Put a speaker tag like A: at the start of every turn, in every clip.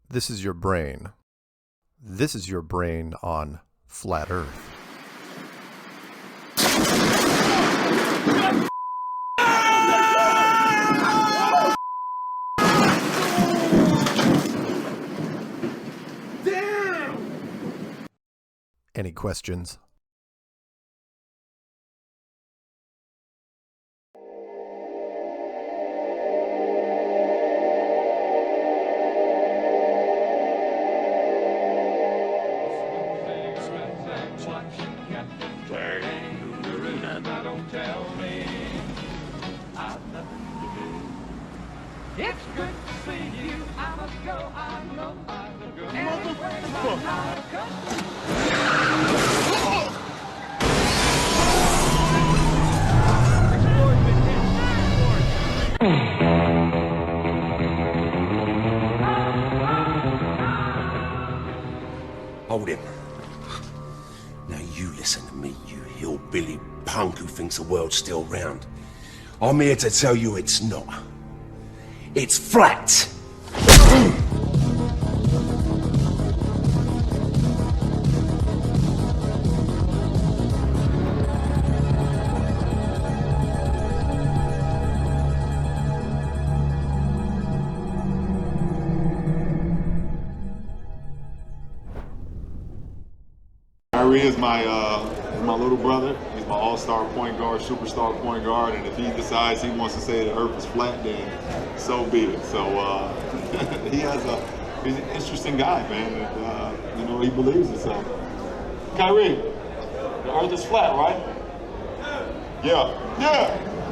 A: This is your brain. This is your brain on Flat Earth. Any questions?
B: It's good to see you. I must go. I know I will go. Motherfucker!
C: Hold him. Now you listen to me, you hillbilly punk who thinks the world's still round. I'm here to tell you it's not. It's flat!
D: Kyrie is my little brother. He's my all-star point guard, superstar point guard, and if he decides he wants to say the earth is flat, then so be it. So he's an interesting guy, man. And, he believes it. So Kyrie, the earth is flat, right? Yeah.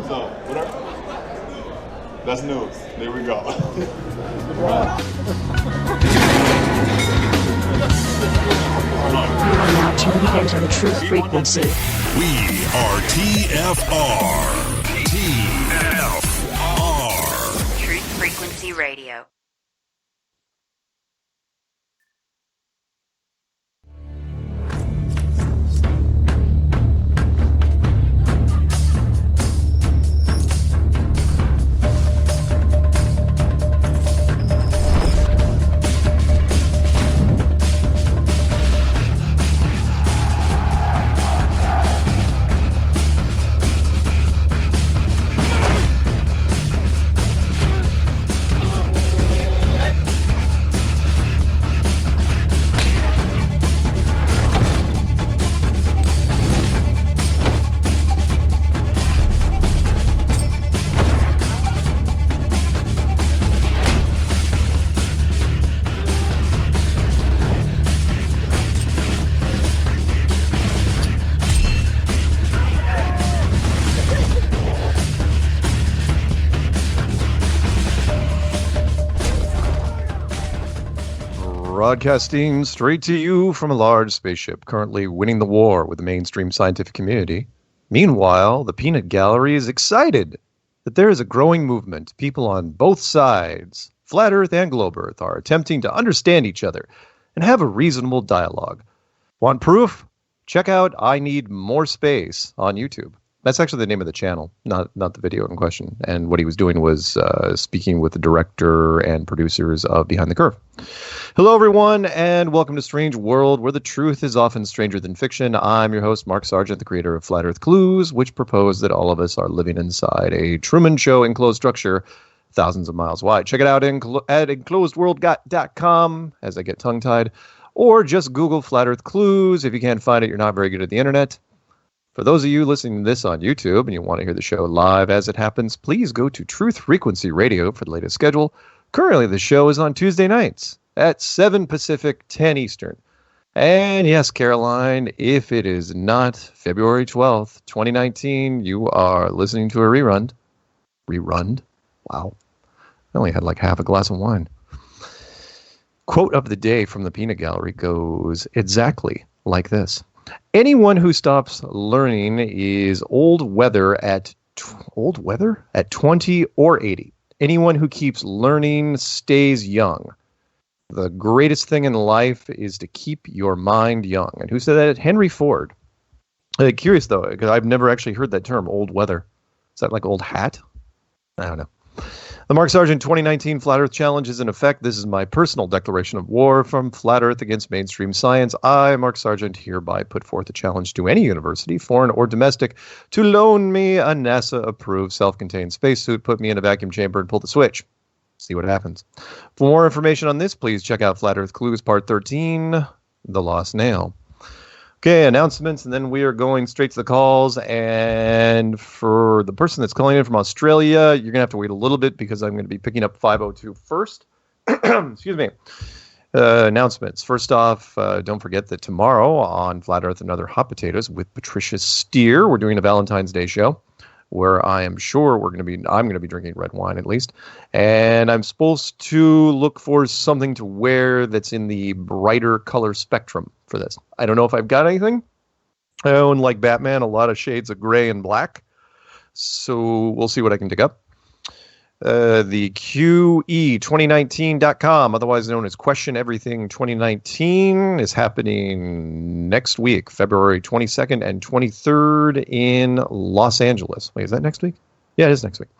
D: So whatever. That's news. There we go.
E: Now tuning into the truth frequency.
F: We are TFR.
G: Truth Frequency Radio.
A: Broadcasting straight to you from a large spaceship, currently winning the war with the mainstream scientific community. Meanwhile, the Peanut Gallery is excited that there is a growing movement. People on both sides, Flat Earth and Globe Earth, are attempting to understand each other and have a reasonable dialogue. Want proof? Check out I Need More Space on YouTube. That's actually the name of the channel, not the video in question. And what he was doing was speaking with the director and producers of Behind the Curve. Hello, everyone, and welcome to Strange World, where the truth is often stranger than fiction. I'm your host, Mark Sargent, the creator of Flat Earth Clues, which propose that all of us are living inside a Truman Show enclosed structure thousands of miles wide. Check it out at enclosedworld.com, as I get tongue-tied, or just Google Flat Earth Clues. If you can't find it, you're not very good at the internet. For those of you listening to this on YouTube and you want to hear the show live as it happens, please go to Truth Frequency Radio for the latest schedule. Currently, the show is on Tuesday nights at 7 Pacific, 10 Eastern. And yes, Caroline, if it is not February 12th, 2019, you are listening to a rerun. Rerun? Wow. I only had like half a glass of wine. Quote of the day from the Peanut Gallery goes exactly like this. Anyone who stops learning is old weather at 20 or 80. Anyone who keeps learning stays young. The greatest thing in life is to keep your mind young. And who said that? Henry Ford. Curious, though, because I've never actually heard that term, old weather. Is that like old hat? I don't know. The Mark Sargent 2019 Flat Earth Challenge is in effect. This is my personal declaration of war from Flat Earth against mainstream science. I, Mark Sargent, hereby put forth a challenge to any university, foreign or domestic, to loan me a NASA-approved self-contained spacesuit, put me in a vacuum chamber, and pull the switch. See what happens. For more information on this, please check out Flat Earth Clues Part 13, The Lost Nail. Okay, announcements, and then we are going straight to the calls. And for the person that's calling in from Australia, you're going to have to wait a little bit because I'm going to be picking up 502 first. Excuse me. Announcements. First off, don't forget that tomorrow on Flat Earth and Other Hot Potatoes with Patricia Steer, we're doing a Valentine's Day show where I am sure I'm going to be drinking red wine at least. And I'm supposed to look for something to wear that's in the brighter color spectrum for this. I don't know if I've got anything. I own, like Batman, a lot of shades of gray and black. So we'll see what I can dig up. The QE2019.com, otherwise known as Question Everything 2019, is happening next week, February 22nd and 23rd in Los Angeles. Wait, is that next week? Yeah, it is next week.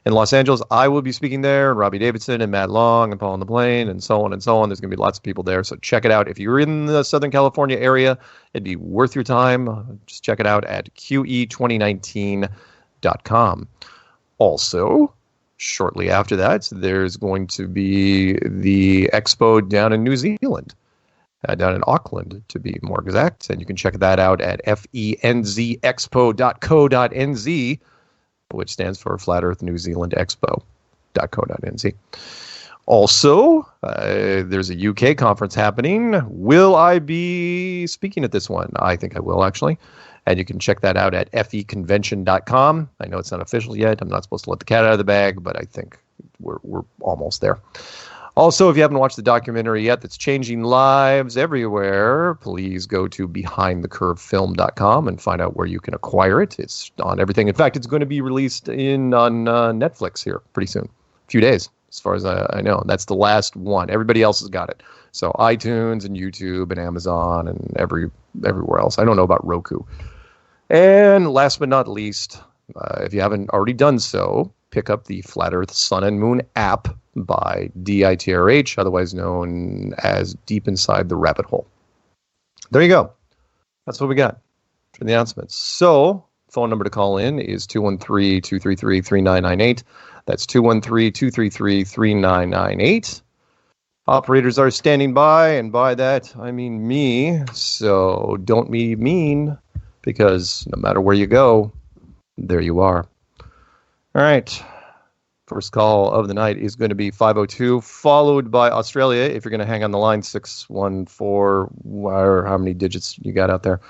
A: In Los Angeles, I will be speaking there, and Robbie Davidson and Matt Long and Paul on the Plane and so on and so on. There's going to be lots of people there, so check it out. If you're in the Southern California area, it'd be worth your time. Just check it out at QE2019.com. Also, shortly after that, there's going to be the expo down in New Zealand, down in Auckland, to be more exact. And you can check that out at fenzexpo.co.nz, which stands for Flat Earth New Zealand Expo.co.nz. Also, there's a UK conference happening. Will I be speaking at this one? I think I will, actually. And you can check that out at feconvention.com. I know it's not official yet. I'm not supposed to let the cat out of the bag, but I think we're almost there. Also, if you haven't watched the documentary yet that's changing lives everywhere, please go to behindthecurvefilm.com and find out where you can acquire it. It's on everything. In fact, it's going to be released on Netflix here pretty soon. A few days, as far as I know. That's the last one. Everybody else has got it. So iTunes and YouTube and Amazon and everywhere else. I don't know about Roku. And last but not least, if you haven't already done so, pick up the Flat Earth Sun and Moon app by DITRH, otherwise known as Deep Inside the Rabbit Hole. There you go. That's what we got for the announcements. So, phone number to call in is 213-233-3998. That's 213-233-3998. Operators are standing by, and by that, I mean me. So don't be mean, because no matter where you go, there you are. All right. First call of the night is going to be 502, followed by Australia. If you're going to hang on the line, 614, or how many digits you got out there.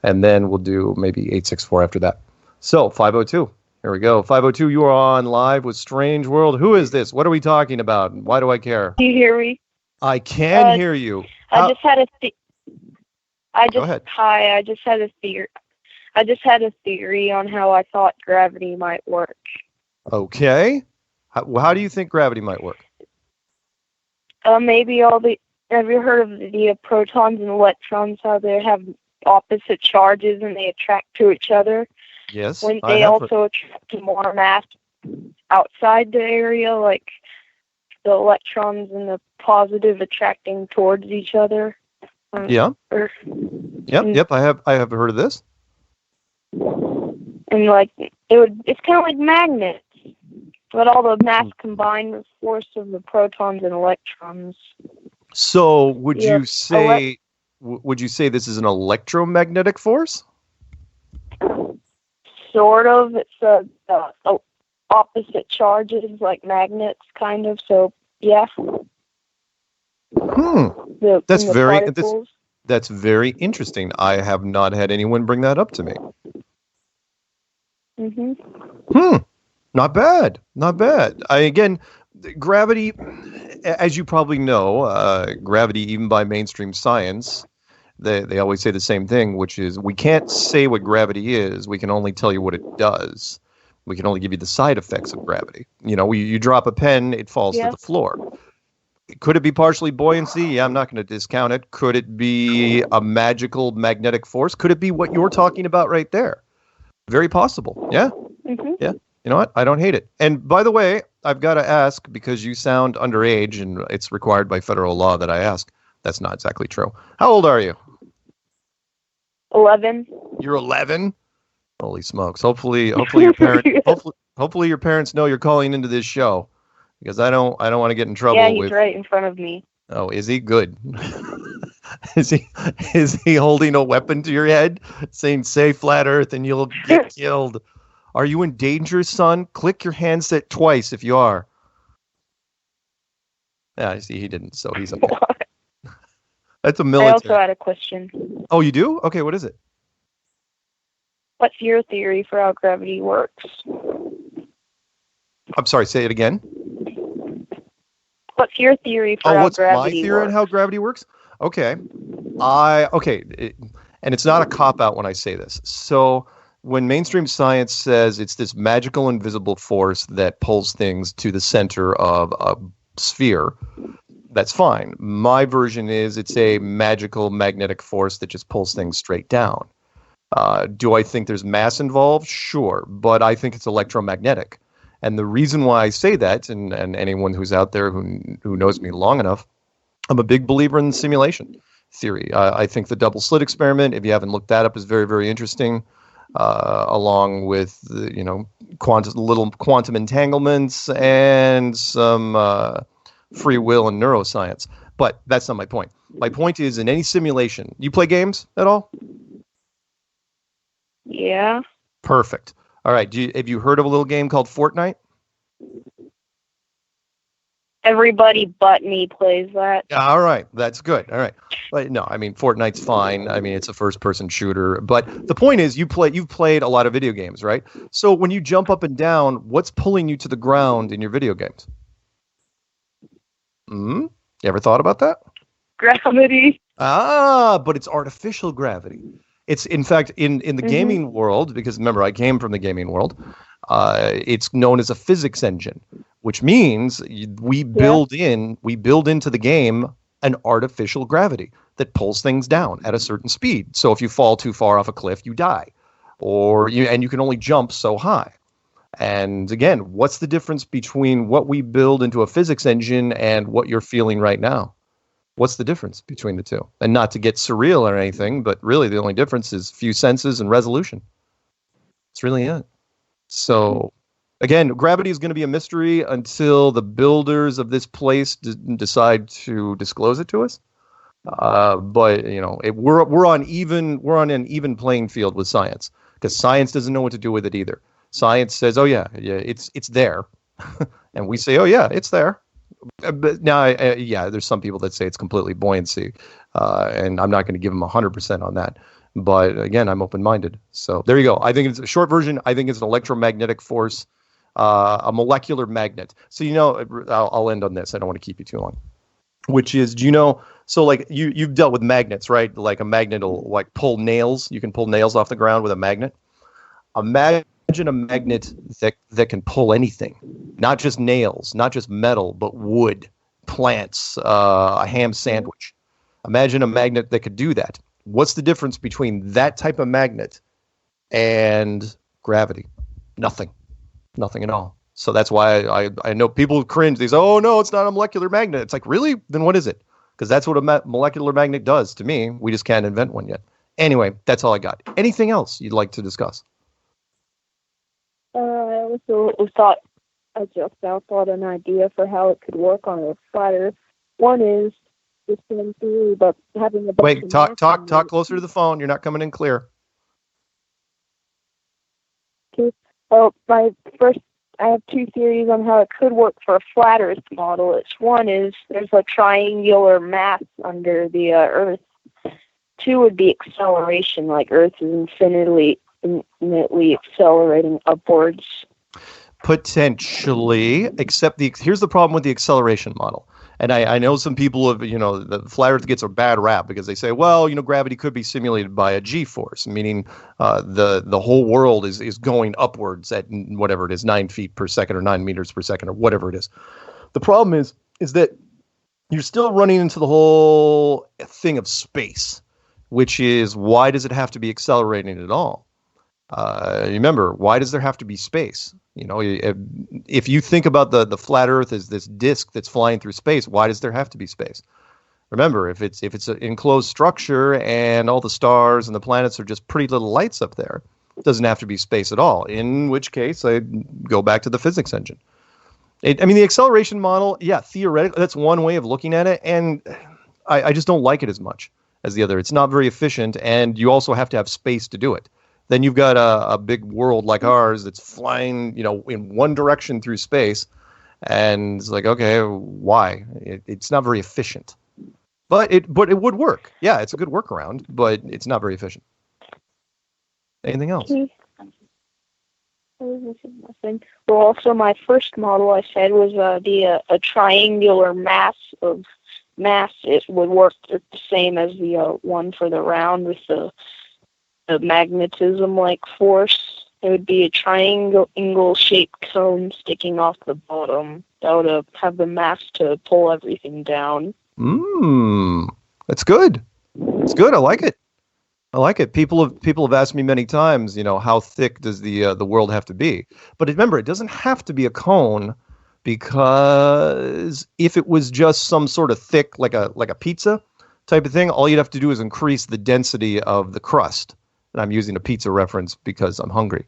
A: And then we'll do maybe 864 after that. So 502. Here we go. 502, you are on live with Strange World. Who is this? What are we talking about? Why do I care?
H: Do you hear me?
A: I can hear you.
H: I just had a
A: Go ahead.
H: Hi, I just had a theory. I just had a theory on how I thought gravity might work.
A: Okay. How do you think gravity might work?
H: Maybe have you heard of the protons and electrons, how they have opposite charges and they attract to each other?
A: Yes.
H: When they also attract to more mass outside the area, like the electrons and the positive attracting towards each other.
A: Yeah. Yep. I have heard of this.
H: And like it's kind of like magnets, but all the mass combined with force of the protons and electrons.
A: So would you say this is an electromagnetic force?
H: Sort of. It's opposite charges, like magnets, kind of. So yeah.
A: That's very interesting. I have not had anyone bring that up to me. Not bad. Gravity, as you probably know, gravity, even by mainstream science, they always say the same thing, which is we can't say what gravity is. We can only tell you what it does. We can only give you the side effects of gravity. You know, you drop a pen, it falls to the floor. Could it be partially buoyancy? Yeah, I'm not going to discount it. Could it be a magical magnetic force? Could it be what you're talking about right there? Very possible. Yeah? Yeah. You know what? I don't hate it. And by the way, I've got to ask because you sound underage and it's required by federal law that I ask. That's not exactly true. How old are you?
H: 11.
A: You're 11? Holy smokes. Hopefully your hopefully your parents know you're calling into this show because I don't want to get in trouble
H: Yeah, he's
A: with
H: right in front of me.
A: Oh, is he good? is he holding a weapon to your head saying say flat earth and you'll get killed? Are you in danger, son? Click your handset twice if you are. Yeah, I see he didn't, so he's okay. That's a military.
H: I also had a question.
A: Oh, you do? Okay, what is it?
H: What's your theory for how gravity works?
A: I'm sorry, say it again.
H: What's your theory for how
A: what's my
H: gravity
A: theory on
H: works?
A: how gravity works? Okay. And it's not a cop-out when I say this. So when mainstream science says it's this magical invisible force that pulls things to the center of a sphere, that's fine. My version is it's a magical magnetic force that just pulls things straight down. Do I think there's mass involved? Sure, but I think it's electromagnetic. And the reason why I say that, and anyone who's out there who knows me long enough, I'm a big believer in simulation theory. I think the double slit experiment, if you haven't looked that up, is very, very interesting. Along with little quantum entanglements and some free will and neuroscience. But that's not my point. My point is, in any simulation, you play games at all?
H: Yeah.
A: Perfect. All right. Have you heard of a little game called Fortnite?
H: Everybody but me plays that.
A: All right. That's good. All right. But no, I mean, Fortnite's fine. I mean, it's a first-person shooter. But the point is, you've played a lot of video games, right? So when you jump up and down, what's pulling you to the ground in your video games? You ever thought about that?
H: Gravity.
A: But it's artificial gravity. It's, in fact, in the gaming world, because remember, I came from the gaming world, it's known as a physics engine, which means we build into the game an artificial gravity that pulls things down at a certain speed. So if you fall too far off a cliff, you die, and you can only jump so high. And again, what's the difference between what we build into a physics engine and what you're feeling right now? What's the difference between the two? And not to get surreal or anything, but really the only difference is few senses and resolution. It's really it. So again, gravity is going to be a mystery until the builders of this place decide to disclose it to us. But we're on an even playing field with science, because science doesn't know what to do with it either. Science says, "Oh yeah, it's there," and we say, "Oh yeah, it's there." But now, there's some people that say it's completely buoyancy, and I'm not going to give them 100% on that. But again, I'm open-minded. So there you go. I think it's a short version. I think it's an electromagnetic force, a molecular magnet. So I'll end on this. I don't want to keep you too long. Which is, so like you've dealt with magnets, right? Like a magnet will like pull nails. You can pull nails off the ground with a magnet. Imagine a magnet that can pull anything, not just nails, not just metal, but wood, plants, a ham sandwich. Imagine a magnet that could do that. What's the difference between that type of magnet and gravity? Nothing at all. So that's why I know people cringe. They say, "Oh no, it's not a molecular magnet." It's like, really? Then what is it? Because that's what a molecular magnet does to me. We just can't invent one yet. Anyway, that's all I got. Anything else you'd like to discuss?
H: I also thought an idea for how it could work on a flat Earth. One is the same theory, but having a bunch
A: Wait,
H: of
A: talk closer to the phone. You're not coming in clear.
H: Okay. Well, I have two theories on how it could work for a flat Earth model. One is there's a triangular mass under the Earth. Two would be acceleration, like Earth is infinitely accelerating upwards.
A: Potentially, except here's the problem with the acceleration model. And I know some people the flat Earth gets a bad rap because they say, well, gravity could be simulated by a G-force, meaning the whole world is going upwards at whatever it is, 9 feet per second or 9 meters per second or whatever it is. The problem is that you're still running into the whole thing of space, which is, why does it have to be accelerating at all? Remember, why does there have to be space? You know, if you think about the flat Earth as this disk that's flying through space, why does there have to be space? Remember, if it's an enclosed structure and all the stars and the planets are just pretty little lights up there, it doesn't have to be space at all. In which case, I go back to the physics engine. The acceleration model, yeah, theoretically, that's one way of looking at it, and I just don't like it as much as the other. It's not very efficient, and you also have to have space to do it. Then you've got a big world like ours that's flying, in one direction through space, and it's like, okay, why? It's not very efficient. But it would work. Yeah, it's a good workaround, but it's not very efficient. Anything else?
H: Nothing. Well, also my first model I said was a triangular mass of mass. It would work the same as the one for the round with the magnetism-like force. It would be a triangle-shaped cone sticking off the bottom. That would have the mass to pull everything down.
A: That's good. It's good. I like it. People have asked me many times, how thick does the world have to be? But remember, it doesn't have to be a cone, because if it was just some sort of thick, like a pizza type of thing, all you'd have to do is increase the density of the crust. And I'm using a pizza reference because I'm hungry.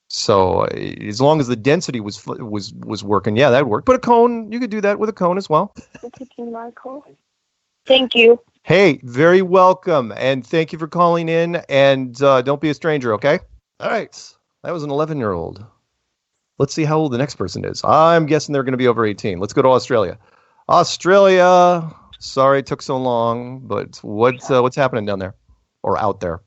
A: So as long as the density was working, yeah, that'd work. But a cone, you could do that with a cone as well.
H: Thank you.
A: Hey, very welcome, and thank you for calling in, and don't be a stranger, okay? All right, that was an 11-year-old. Let's see how old the next person is. I'm guessing they're going to be over 18. Let's go to Australia. Australia, sorry it took so long, but what's happening down there, or out there?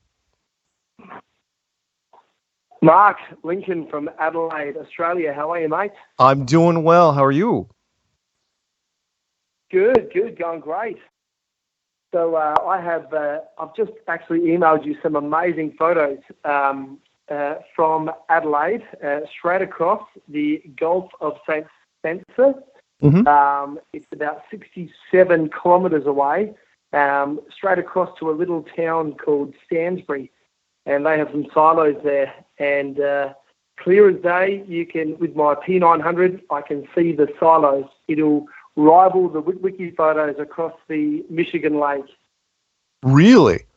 I: Mark, Lincoln from Adelaide, Australia. How are you, mate?
A: I'm doing well. How are you?
I: Good, going great. So I've just actually emailed you some amazing photos from Adelaide, straight across the Gulf of St. Spencer.
A: Mm-hmm.
I: It's about 67 kilometres away, straight across to a little town called Stansbury, and they have some silos there. And clear as day, you can, with my P900, I can see the silos. It'll rival the wiki photos across the Michigan Lake.
A: Really?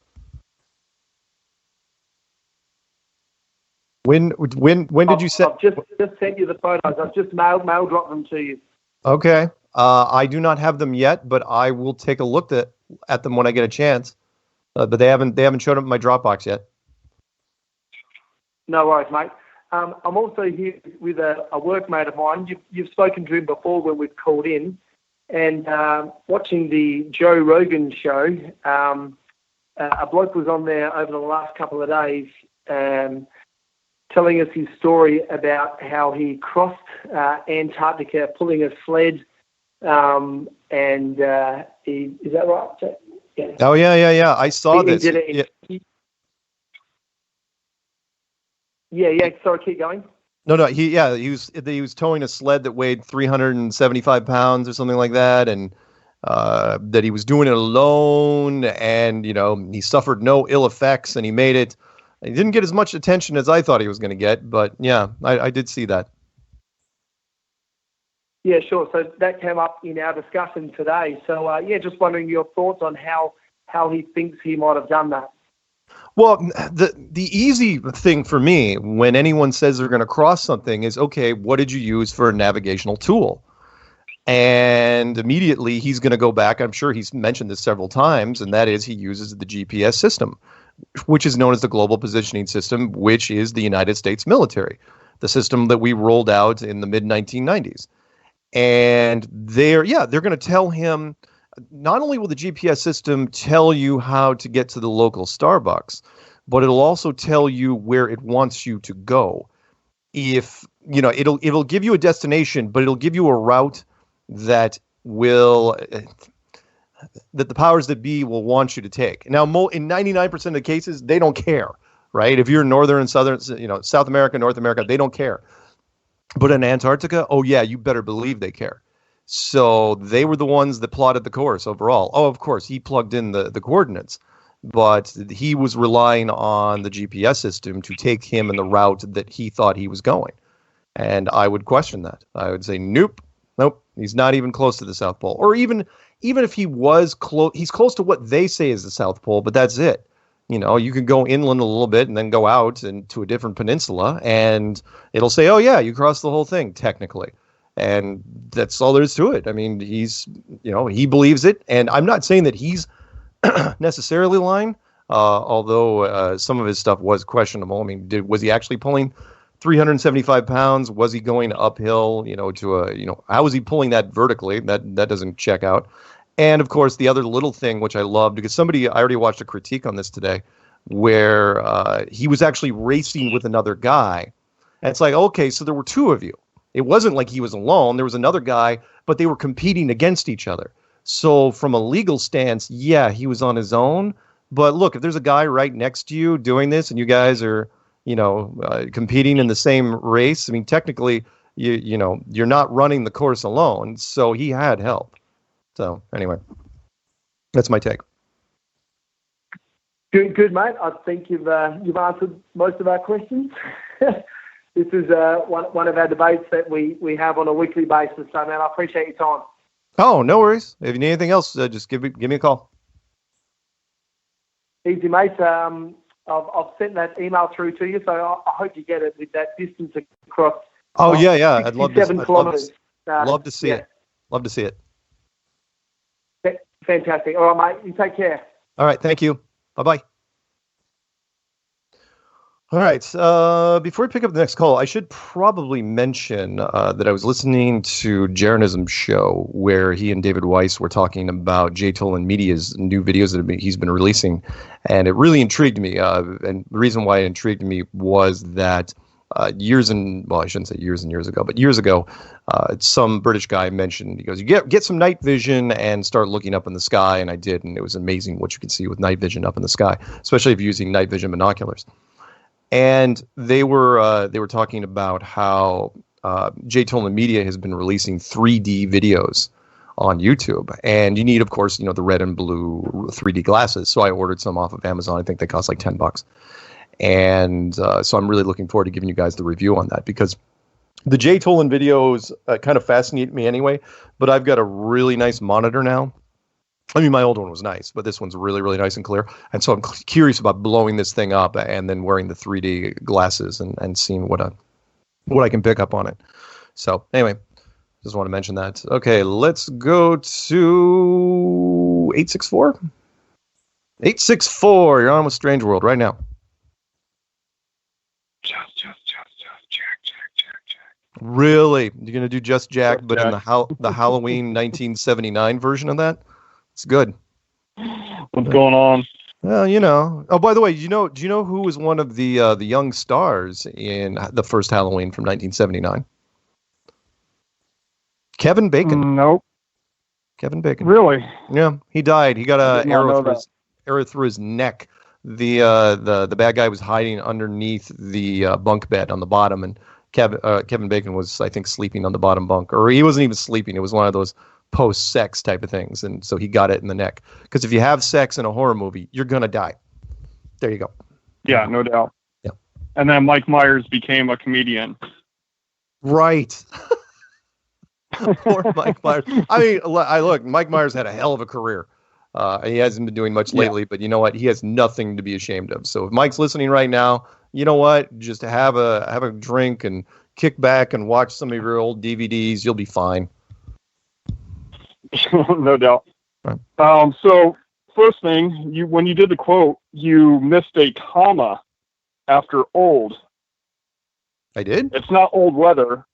A: When did you send?
I: I've just sent you the photos. I've just mail dropped them to you.
A: Okay. I do not have them yet, but I will take a look at them when I get a chance. But they haven't showed up in my Dropbox yet.
I: No worries, mate. I'm also here with a workmate of mine. You've spoken to him before when we've called in. And watching the Joe Rogan show, a bloke was on there over the last couple of days telling us his story about how he crossed Antarctica pulling a sled. Is that right? Yeah.
A: Oh, yeah. I saw this.
I: Yeah. Sorry, keep going.
A: No. He was towing a sled that weighed 375 pounds or something like that, and that he was doing it alone, and he suffered no ill effects, and he made it. He didn't get as much attention as I thought he was going to get, but yeah, I did see that.
I: Yeah, sure. So that came up in our discussion today. So just wondering your thoughts on how he thinks he might have done that.
A: Well, the easy thing for me when anyone says they're going to cross something is, okay, what did you use for a navigational tool? And immediately he's going to go back. I'm sure he's mentioned this several times, and that is he uses the GPS system, which is known as the Global Positioning System, which is the United States military, the system that we rolled out in the mid-1990s. And they're going to tell him, not only will the GPS system tell you how to get to the local Starbucks, but it'll also tell you where it wants you to go. If it'll give you a destination, but it'll give you a route that the powers that be will want you to take. Now, in 99% of the cases, they don't care, right? If you're in northern and southern, South America, North America, they don't care. But in Antarctica, oh yeah, you better believe they care. So they were the ones that plotted the course overall. Oh, of course, he plugged in the coordinates. but he was relying on the GPS system to take him in the route that he thought he was going. And I would question that. I would say, nope, he's not even close to the South Pole. Or even if he was close, he's close to what they say is the South Pole, but that's it. You know, you can go inland a little bit and then go out and to a different peninsula, and it'll say, oh yeah, you crossed the whole thing technically. And that's all there is to it. I mean, he believes it, and I'm not saying that he's necessarily lying, although some of his stuff was questionable. I mean, was he actually pulling 375 pounds? Was he going uphill, how was he pulling that vertically? That doesn't check out. And of course, the other little thing, which I loved, because I already watched a critique on this today, where he was actually racing with another guy. And it's like, okay, so there were two of you. It wasn't like he was alone. There was another guy, but they were competing against each other. So from a legal stance, yeah, he was on his own. But look, if there's a guy right next to you doing this and you guys are, competing in the same race, I mean, technically, you're not running the course alone. So he had help. So anyway, that's my take.
I: Good, mate. I think you've answered most of our questions. This is one of our debates that we have on a weekly basis. So, man, I appreciate your time.
A: Oh, no worries. If you need anything else, just give me a call. Easy,
I: mate. I've sent that email through to you, so I hope you get it with that distance across.
A: Oh, yeah. I'd love to.
I: 7 kilometres.
A: Love to see it. Love to see it.
I: Fantastic. All right, mate. You take care.
A: All right. Thank you. Bye-bye. All right. Before we pick up the next call, I should probably mention that I was listening to Geoengineering's show where he and David Weiss were talking about J. Tolan Media's new videos that he's been releasing, and it really intrigued me. And the reason why it intrigued me was that years ago, some British guy mentioned, he goes, you get some night vision and start looking up in the sky, and I did, and it was amazing what you can see with night vision up in the sky, especially if you're using night vision binoculars. And they were talking about how J. Tolan Media has been releasing 3D videos on YouTube, and you need, of course, the red and blue 3D glasses. So I ordered some off of Amazon. I think they cost like $10. And so I'm really looking forward to giving you guys the review on that, because the J. Tolan videos kind of fascinate me anyway. But I've got a really nice monitor now. I mean, my old one was nice, but this one's really, really nice and clear. And so I'm curious about blowing this thing up and then wearing the 3D glasses and seeing what I can pick up on it. So anyway, just want to mention that. Okay, let's go to 864. 864, you're on with Strange World right now. Jack. Really? You're going to do Just Jack, but in the Halloween 1979 version of that? It's good.
J: What's going on?
A: Well, Oh, by the way, do you know who was one of the young stars in the first Halloween from 1979? Kevin Bacon.
J: Nope.
A: Kevin Bacon.
J: Really?
A: Yeah, he died. He got an arrow through his neck. The bad guy was hiding underneath the bunk bed on the bottom, and Kevin Bacon was, I think, sleeping on the bottom bunk, or he wasn't even sleeping. It was one of those post-sex type of things, and so he got it in the neck. Because if you have sex in a horror movie, you're gonna die. There you go.
J: Yeah, no doubt.
A: Yeah.
J: And then Mike Myres became a comedian.
A: Right. Poor Mike Myres. I mean, look, Mike Myres had a hell of a career. He hasn't been doing much lately, but you know what? He has nothing to be ashamed of. So if Mike's listening right now, you know what? Just have a drink and kick back and watch some of your old DVDs. You'll be fine.
J: No doubt.
A: Right.
J: So first thing, when you did the quote, you missed a comma after old.
A: I did?
J: It's not old weather.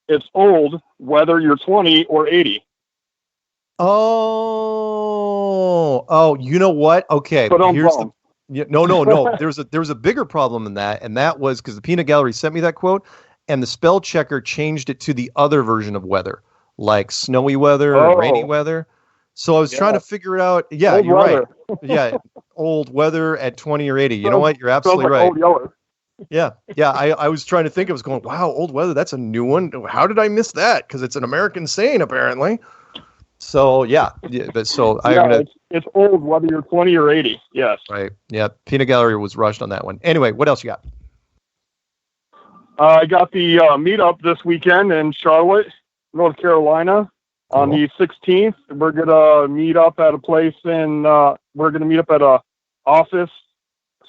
J: It's old whether you're 20 or 80.
A: Oh, you know what? Okay.
J: But I'm wrong.
A: No. There's a bigger problem than that, and that was because the Peanut Gallery sent me that quote, and the spell checker changed it to the other version of weather, like snowy weather or rainy weather. So I was trying to figure it out. Yeah,
J: old
A: you're
J: weather.
A: Right. Yeah, old weather at 20 or 80. You know what? You're absolutely right.
J: Old yeller.
A: Yeah. I was trying to think. I was going, wow, old weather. That's a new one. How did I miss that? Because it's an American saying, apparently. So yeah, but so I'm gonna.
J: It's old whether you're 20 or 80. Yes.
A: Right. Yeah. Peanut Gallery was rushed on that one. Anyway, what else you got?
J: I got the meetup this weekend in Charlotte, North Carolina, on the 16th. We're gonna meet up at a place we're gonna meet up at a office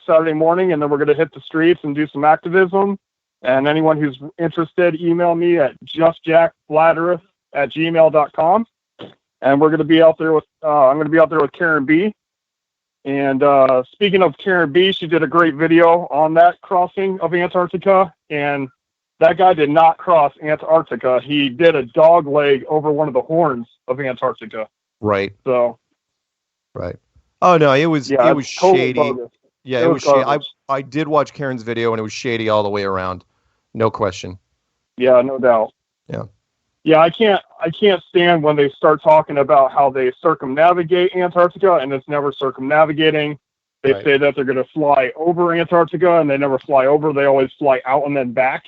J: Saturday morning, and then we're gonna hit the streets and do some activism. And anyone who's interested, email me at justjackflatearth@gmail.com. And we're gonna be out there with I'm gonna be out there with Karen B. And speaking of Karen B, she did a great video on that crossing of Antarctica. And that guy did not cross Antarctica. He did a dog leg over one of the horns of Antarctica.
A: Right.
J: So.
A: Right. Oh no, it was shady.
J: Bogus.
A: Yeah, it was shady. I did watch Karen's video, and it was shady all the way around. No question.
J: Yeah, no doubt.
A: Yeah.
J: Yeah, I can't stand when they start talking about how they circumnavigate Antarctica, and it's never circumnavigating. They say that they're going to fly over Antarctica, and they never fly over. They always fly out and then back.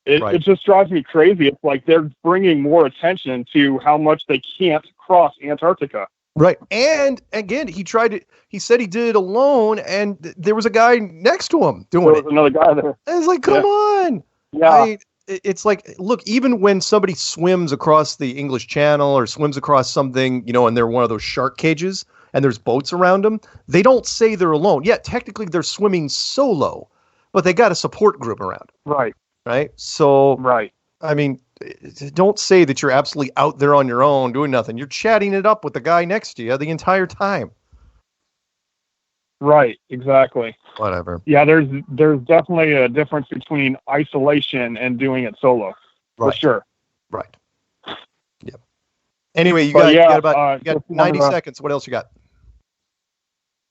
J: It just drives me crazy. It's like they're bringing more attention to how much they can't cross Antarctica.
A: Right. And again, he said he did it alone, and there was a guy next to him doing it.
J: There was another guy there.
A: And it's like, come on.
J: Yeah.
A: It's like, look, even when somebody swims across the English Channel or swims across something, and they're one of those shark cages and there's boats around them, they don't say they're alone. Yeah, technically they're swimming solo, but they got a support group around.
J: Right.
A: Right. So,
J: right.
A: I mean, don't say that you're absolutely out there on your own doing nothing. You're chatting it up with the guy next to you the entire time.
J: Right, exactly.
A: Whatever.
J: Yeah, there's definitely a difference between isolation and doing it solo, for sure.
A: Right. Yep. Anyway, you got about 90 seconds. What else you got?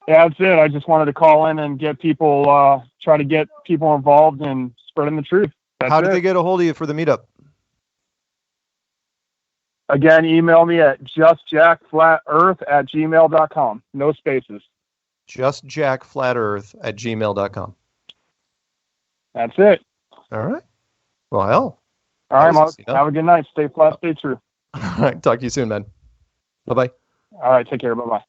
J: Yeah, that's it. I just wanted to call in and get people, try to get people involved in spreading the truth.
A: How did they get a hold of you for the meetup?
J: Again, email me at justjackflatearth@gmail.com. No spaces.
A: justjackflatearth@gmail.com.
J: That's it.
A: All right. Well, hell.
J: All right, Mark. Have a good night. Stay flat, stay true.
A: All right. Talk to you soon, man. Bye-bye.
J: All right. Take care. Bye-bye.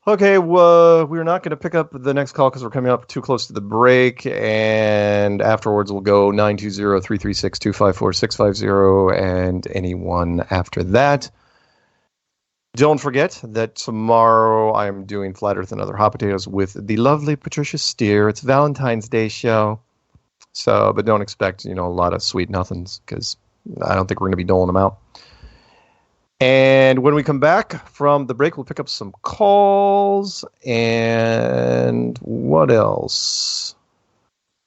A: Okay. Well, we're not going to pick up the next call because we're coming up too close to the break. And afterwards, we'll go 920-336-254-650 and anyone after that. Don't forget that tomorrow I'm doing Flat Earth and Other Hot Potatoes with the lovely Patricia Steer. It's Valentine's Day show. So, but don't expect, a lot of sweet nothings because I don't think we're going to be doling them out. And when we come back from the break, we'll pick up some calls. And what else?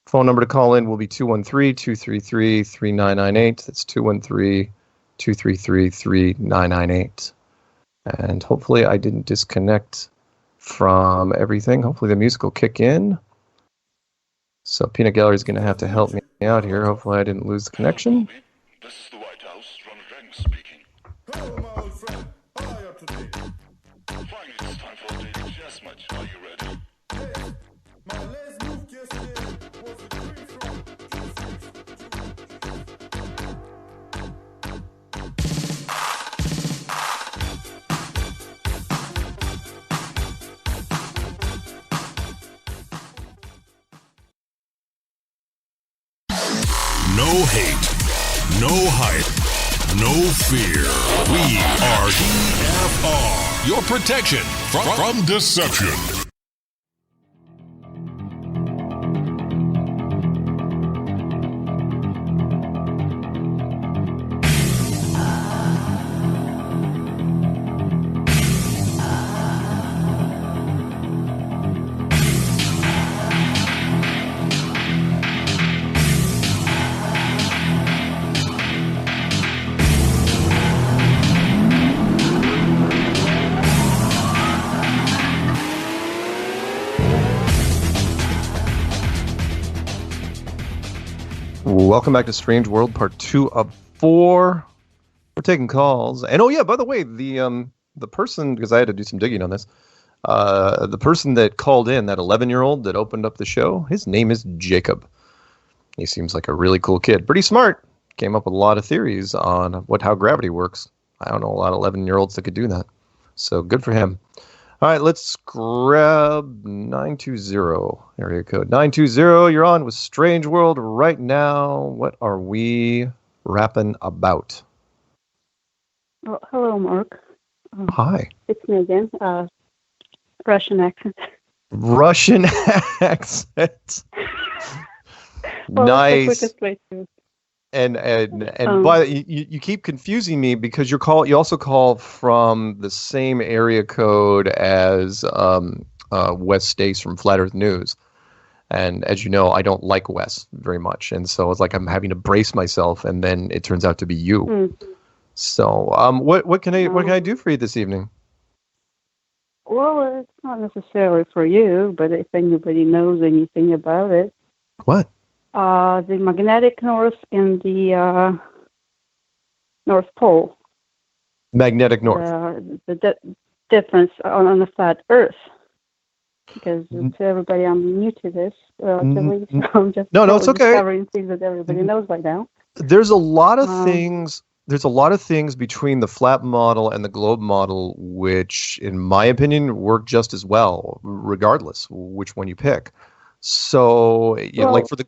A: Phone number to call in will be 213-233-3998. That's 213-233-3998. And hopefully I didn't disconnect from everything. Hopefully the music will kick in. So Peanut Gallery is going to have to help me out here. Hopefully I didn't lose the connection.
F: This is the White House. Ronald Reagan speaking.
K: Hello, my old friend. How are you today?
F: Finally, it's time for a daily jazz match. Are you ready?
K: Yes. My last move yesterday was a 3 from 2-6.
F: No hate, no hype, no fear. We are TFR, your protection from deception.
A: Welcome back to Strange World, part 2 of 4. We're taking calls. And oh yeah, by the way, the person, because I had to do some digging on this, the person that called in, that 11-year-old that opened up the show, his name is Jacob. He seems like a really cool kid. Pretty smart. Came up with a lot of theories on how gravity works. I don't know a lot of 11-year-olds that could do that. So good for him. All right, let's grab 920 area code. 920, you're on with Strange World right now. What are we rapping about?
L: Oh, hello, Mark.
A: Hi.
L: It's me again. Russian accent.
A: Russian accent.
L: Well,
A: Nice.
L: that's the quickest way to.
A: And by you keep confusing me because you also call from the same area code as Wes Stace from Flat Earth News, and as you know, I don't like Wes very much, and so it's like I'm having to brace myself, and then it turns out to be you. So what can I do for you this evening?
L: Well, it's not necessarily for you, but if anybody knows anything about it.
A: What?
L: The magnetic north and the North Pole.
A: Magnetic north.
L: The difference on the flat Earth. Because to everybody, I'm new to this. So I'm just
A: no, it's okay.
L: Discovering things that everybody knows by now.
A: There's a lot of things. There's a lot of things between the flat model and the globe model, which, in my opinion, work just as well, regardless which one you pick. So, like for the.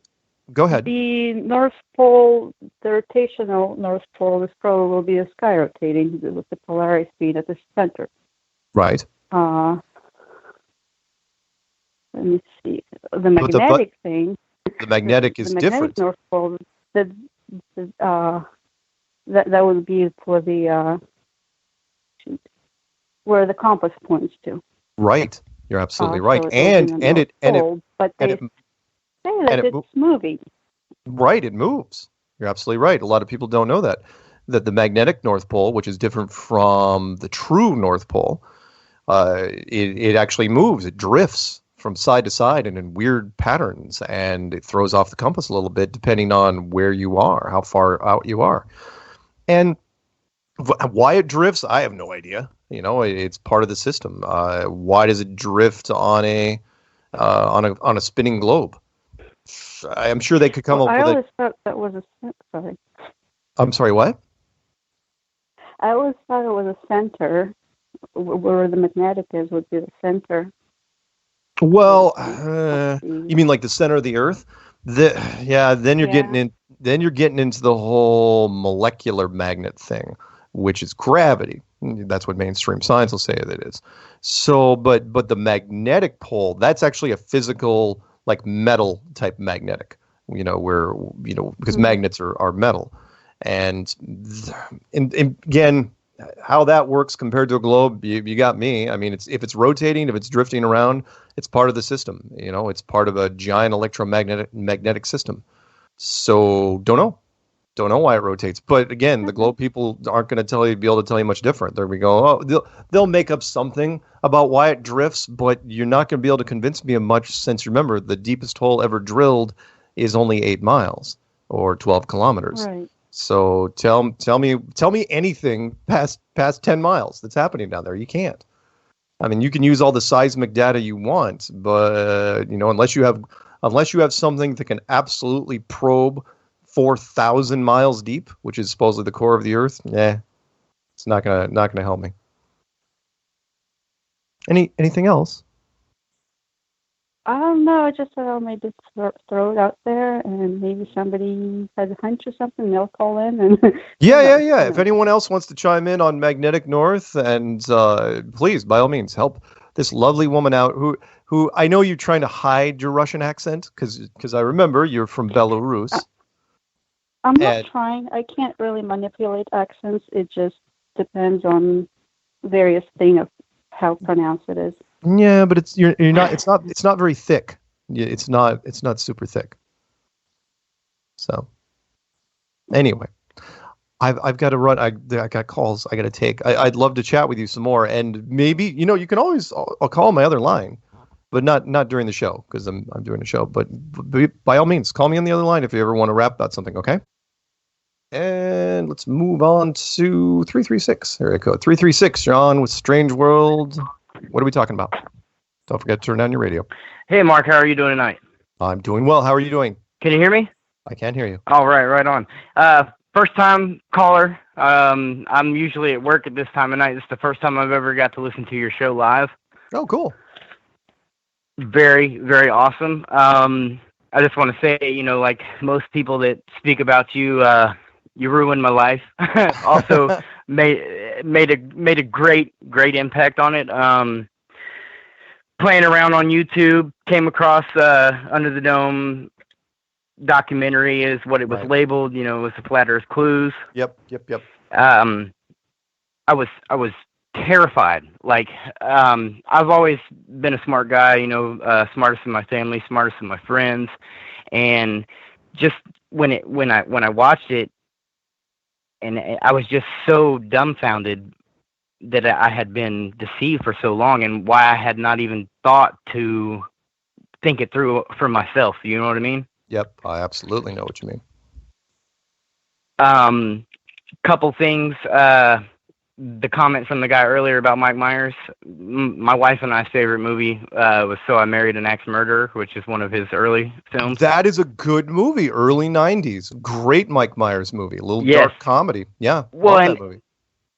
A: Go ahead.
L: The North Pole, the rotational North Pole is probably will be a sky rotating with the polarity speed at the center.
A: Right.
L: Let me see. The magnetic thing.
A: The magnetic is different.
L: The magnetic North Pole, that would be for the where the compass points to.
A: Right. You're absolutely right.
L: So it's moving.
A: Right, it moves. You're absolutely right. A lot of people don't know that the magnetic North Pole, which is different from the true North Pole, it actually moves. It drifts from side to side and in weird patterns, and it throws off the compass a little bit depending on where you are, how far out you are. And why it drifts, I have no idea. It's part of the system. Why does it drift on a spinning globe? I'm sure they could come up with it.
L: I always thought that was sorry.
A: I'm sorry, what?
L: I always thought it was a center, where the magnetic is would be the center.
A: Well, you mean like the center of the Earth? Then you're getting into the whole molecular magnet thing, which is gravity. That's what mainstream science will say that it is. So, but the magnetic pole, that's actually a physical, like metal type magnetic, because magnets are metal. And again, how that works compared to a globe, you got me. I mean, if it's rotating, if it's drifting around, it's part of the system. It's part of a giant magnetic system. So don't know why it rotates. But again, the globe people aren't going to be able to tell you much different. They're going to go, they'll make up something about why it drifts, but you're not going to be able to convince me of much, since remember, the deepest hole ever drilled is only 8 miles or 12 kilometers.
L: Right.
A: So tell me anything past 10 miles that's happening down there. You can't. I mean, you can use all the seismic data you want, but unless you have something that can absolutely probe 4,000 miles deep, which is supposedly the core of the Earth, it's not gonna help me. Anything else?
L: I don't know. I just thought I'll maybe throw it out there, and maybe somebody has a hunch or something. They'll call in. And
A: Yeah. If anyone else wants to chime in on Magnetic North, and please, by all means, help this lovely woman out. Who I know you're trying to hide your Russian accent because I remember you're from Belarus.
L: I'm not trying. I can't really manipulate accents. It just depends on various things of how pronounced it is.
A: Yeah, but you're not. It's not very thick. It's not super thick. So, anyway, I've got to run. I got calls I got to take. I'd love to chat with you some more, and maybe you can always. I'll call my other line, but not during the show because I'm doing a show. But by all means, call me on the other line if you ever want to rap about something. Okay. And let's move on to 336. Area code 336. You're on with Strange World. What are we talking about? Don't forget to turn down your radio.
M: Hey, Mark. How are you doing tonight?
A: I'm doing well. How are you doing?
M: Can you hear me?
A: I can hear you.
M: All right. Right on. First time caller. I'm usually at work at this time of night. This is the first time I've ever got to listen to your show live.
A: Oh, cool.
M: Very, very awesome. I just want to say, you know, like most people that speak about you, you ruined my life. Also made a great impact on it. Playing around on YouTube, came across Under the Dome documentary is what it was labeled. You know, it was the Flat Earth Clues.
A: Yep.
M: I was terrified. Like, I've always been a smart guy, you know, smartest in my family, smartest in my friends, and just when I watched it, and I was just so dumbfounded that I had been deceived for so long, and why I had not even thought to think it through for myself. You know what I mean?
A: Yep, I absolutely know what you mean.
M: Couple things. The comment from the guy earlier about Mike Myres. My wife and I's favorite movie was So I Married an Axe Murderer, which is one of his early films.
A: That is a good movie, early 90s. Great Mike Myers movie, a little dark comedy. Yeah,
M: well,
A: love that movie.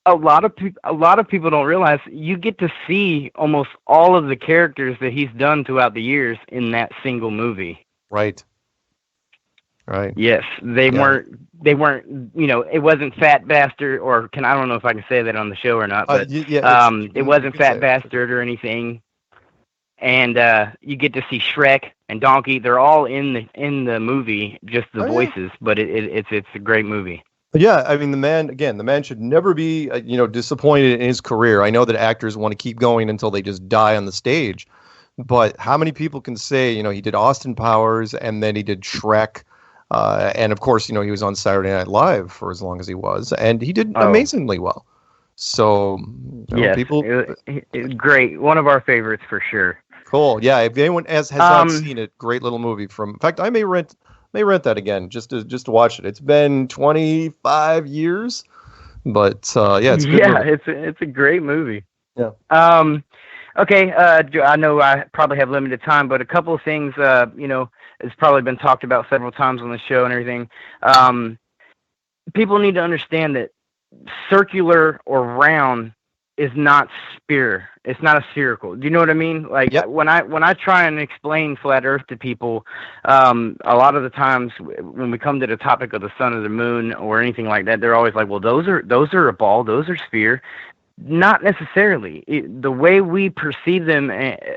M: A lot of people don't realize you get to see almost all of the characters that he's done throughout the years in that single movie.
A: Right.
M: Yes, they weren't, you know, it wasn't Fat Bastard, or I don't know if I can say that on the show or not, but it wasn't Fat Bastard or anything. And you get to see Shrek and Donkey. They're all in the movie, just the voices, but it's a great movie.
A: Yeah, I mean, the man should never be, disappointed in his career. I know that actors want to keep going until they just die on the stage, but how many people can say, he did Austin Powers and then he did Shrek, and of course, he was on Saturday Night Live for as long as he was, and he did amazingly well. So, people,
M: it's great. One of our favorites for sure.
A: Cool. Yeah, if anyone has not seen it, great little movie. In fact, I may rent that again just to watch it. It's been 25 years, but it's a good movie.
M: It's a great movie.
A: Yeah.
M: Okay. I know I probably have limited time, but a couple of things. It's probably been talked about several times on the show and everything. People need to understand that circular or round is not sphere. It's not a spherical. Do you know what I mean? Like when I try and explain flat Earth to people, a lot of the times when we come to the topic of the sun or the moon or anything like that, they're always like, "Well, those are a ball. Those are sphere." Not necessarily. The way we perceive them,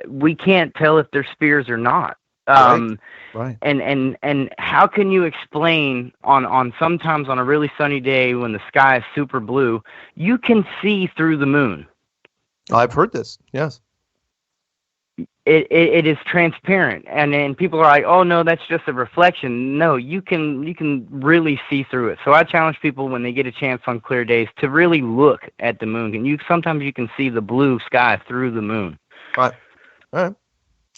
M: we can't tell if they're spheres or not.
A: Right.
M: And how can you explain on sometimes on a really sunny day when the sky is super blue, you can see through the moon.
A: I've heard this. Yes.
M: It is transparent, and then people are like, "Oh no, that's just a reflection." No, you can really see through it. So I challenge people when they get a chance on clear days to really look at the moon, and sometimes you can see the blue sky through the moon.
A: Right. All right.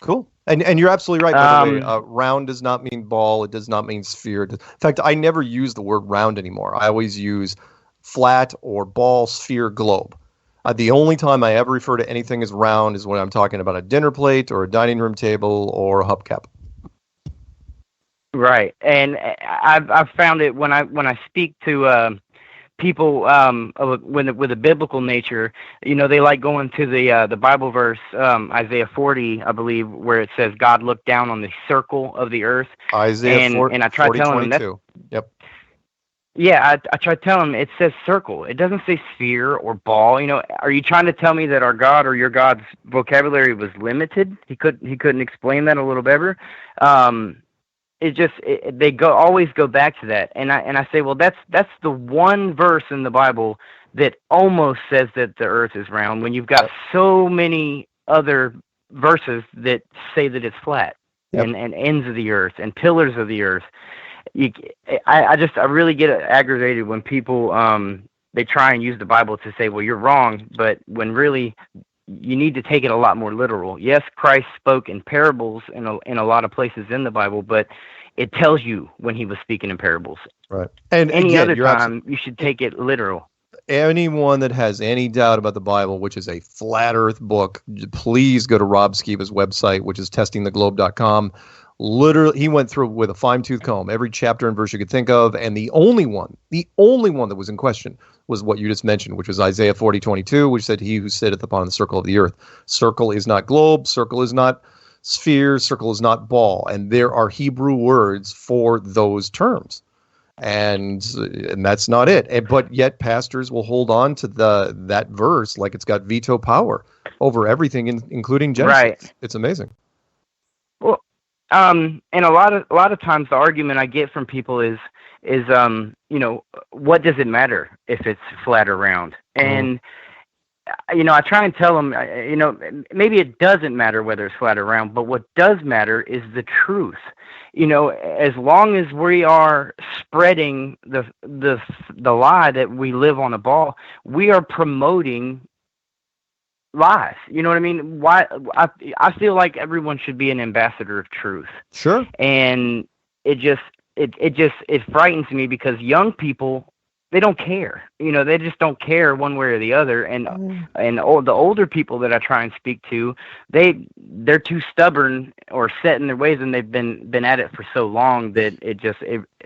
A: Cool. And you're absolutely right, by the way. Round does not mean ball. It does not mean sphere. In fact, I never use the word round anymore. I always use flat or ball, sphere, globe. The only time I ever refer to anything as round is when I'm talking about a dinner plate or a dining room table or a hubcap.
M: Right. And I've found it when I speak to people with a biblical nature, they like going to the Bible verse, Isaiah 40, I believe, where it says God looked down on the circle of the earth.
A: Isaiah 40,
M: and I try telling them that.
A: Yep.
M: Yeah, I try telling them it says circle. It doesn't say sphere or ball. Are you trying to tell me that our God or your God's vocabulary was limited? He couldn't explain that a little better. They always go back to that, and I say, well, that's the one verse in the Bible that almost says that the earth is round, when you've got so many other verses that say that it's flat.
A: Yep.
M: and ends of the earth and pillars of the earth. I really get aggravated when people they try and use the Bible to say, well, you're wrong, but when really you need to take it a lot more literal. Yes, Christ spoke in parables in a lot of places in the Bible, but it tells you when he was speaking in parables.
A: Right. And
M: any other time, you should take it literal.
A: Anyone that has any doubt about the Bible, which is a flat earth book, please go to Rob Skiba's website, which is testingtheglobe.com. Literally, he went through with a fine-tooth comb every chapter and verse you could think of, and the only one that was in question was what you just mentioned, which was Isaiah 40:22, which said, "He who sitteth upon the circle of the earth." Circle is not globe, circle is not sphere, circle is not ball, and there are Hebrew words for those terms, and that's not it. But yet, pastors will hold on to that verse like it's got veto power over everything, including Genesis.
M: Right.
A: It's amazing.
M: Well, and a lot of times the argument I get from people is what does it matter if it's flat or round? And I try and tell them, maybe it doesn't matter whether it's flat or round, but what does matter is the truth. As long as we are spreading the lie that we live on a ball, we are promoting lies. You know what I mean? Why? I feel like everyone should be an ambassador of truth.
A: Sure.
M: And it frightens me because young people, they don't care. They just don't care one way or the other. And the older people that I try and speak to, they're too stubborn or set in their ways, and they've been at it for so long that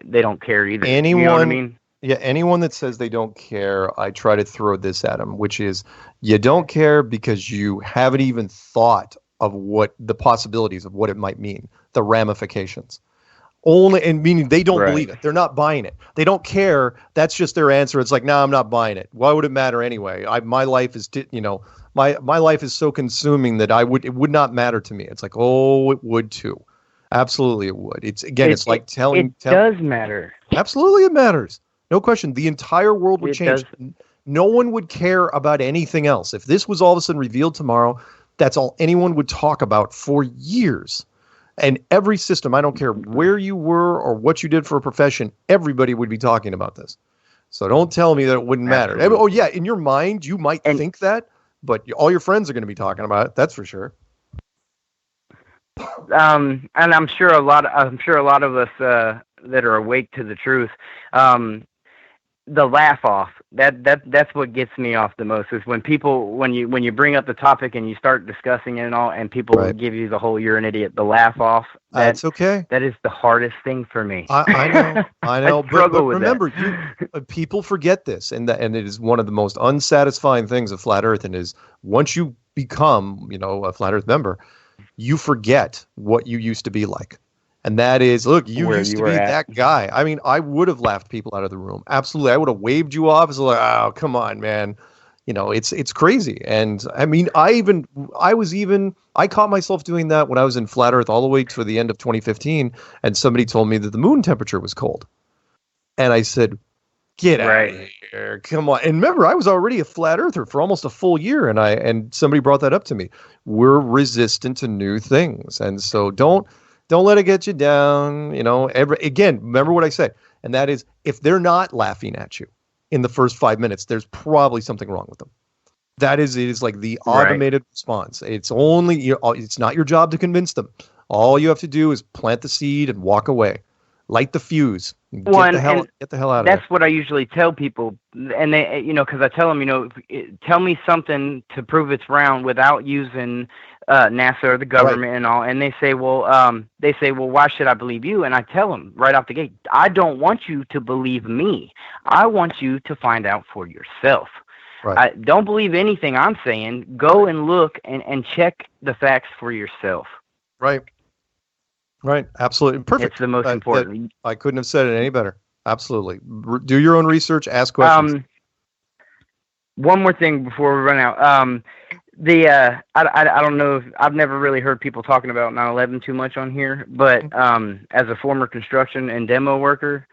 M: they don't care either.
A: Anyone,
M: you know what I mean?
A: Yeah, anyone that says they don't care, I try to throw this at them, which is you don't care because you haven't even thought of what the possibilities of what it might mean, the ramifications. And meaning they don't believe it. They're not buying it. They don't care. That's just their answer. It's like, no, I'm not buying it. Why would it matter anyway? My life is, my life is so consuming that it would not matter to me. It's like, oh, it would too. Absolutely, it would. It's like telling.
M: It does matter.
A: Absolutely, it matters. No question. The entire world would change. No one would care about anything else. If this was all of a sudden revealed tomorrow, that's all anyone would talk about for years. And every system, I don't care where you were or what you did for a profession, everybody would be talking about this. So don't tell me that it wouldn't matter. Oh yeah, in your mind you might think that, but all your friends are going to be talking about it. That's for sure.
M: And I'm sure a lot of us that are awake to the truth, the laugh off. That's what gets me off the most is when you bring up the topic and you start discussing it and all, and people give you the whole "you're an idiot," the laugh off.
A: That's okay.
M: That is the hardest thing for me.
A: I know. but remember,
M: that.
A: People forget this, and it is one of the most unsatisfying things of Flat Earth. And is once you become, a Flat Earth member, you forget what you used to be like. And that is, look, you used to be that guy. I mean, I would have laughed people out of the room. Absolutely. I would have waved you off. It's like, oh, come on, man. It's crazy. And I mean, I caught myself doing that when I was in Flat Earth all the way to the end of 2015. And somebody told me that the moon temperature was cold. And I said, get out of here. Come on. And remember, I was already a Flat Earther for almost a full year. And somebody brought that up to me. We're resistant to new things. And so don't let it get you down. Again, remember what I said. And that is, if they're not laughing at you in the first 5 minutes, there's probably something wrong with them. It is like the automated response. It's it's not your job to convince them. All you have to do is plant the seed and walk away. Light the fuse. Get the hell out of there.
M: That's what I usually tell people. And they, because I tell them, tell me something to prove it's round without using NASA or the government and all. And they say, well, why should I believe you? And I tell them right off the gate, I don't want you to believe me. I want you to find out for yourself.
A: Right.
M: Don't believe anything I'm saying. Go and look and check the facts for yourself.
A: Right. Right. Absolutely. Perfect.
M: It's the most important.
A: I couldn't have said it any better. Absolutely. Do your own research. Ask questions.
M: One more thing before we run out. I don't know if I've never really heard people talking about 9/11 too much on here, but as a former construction and demo worker,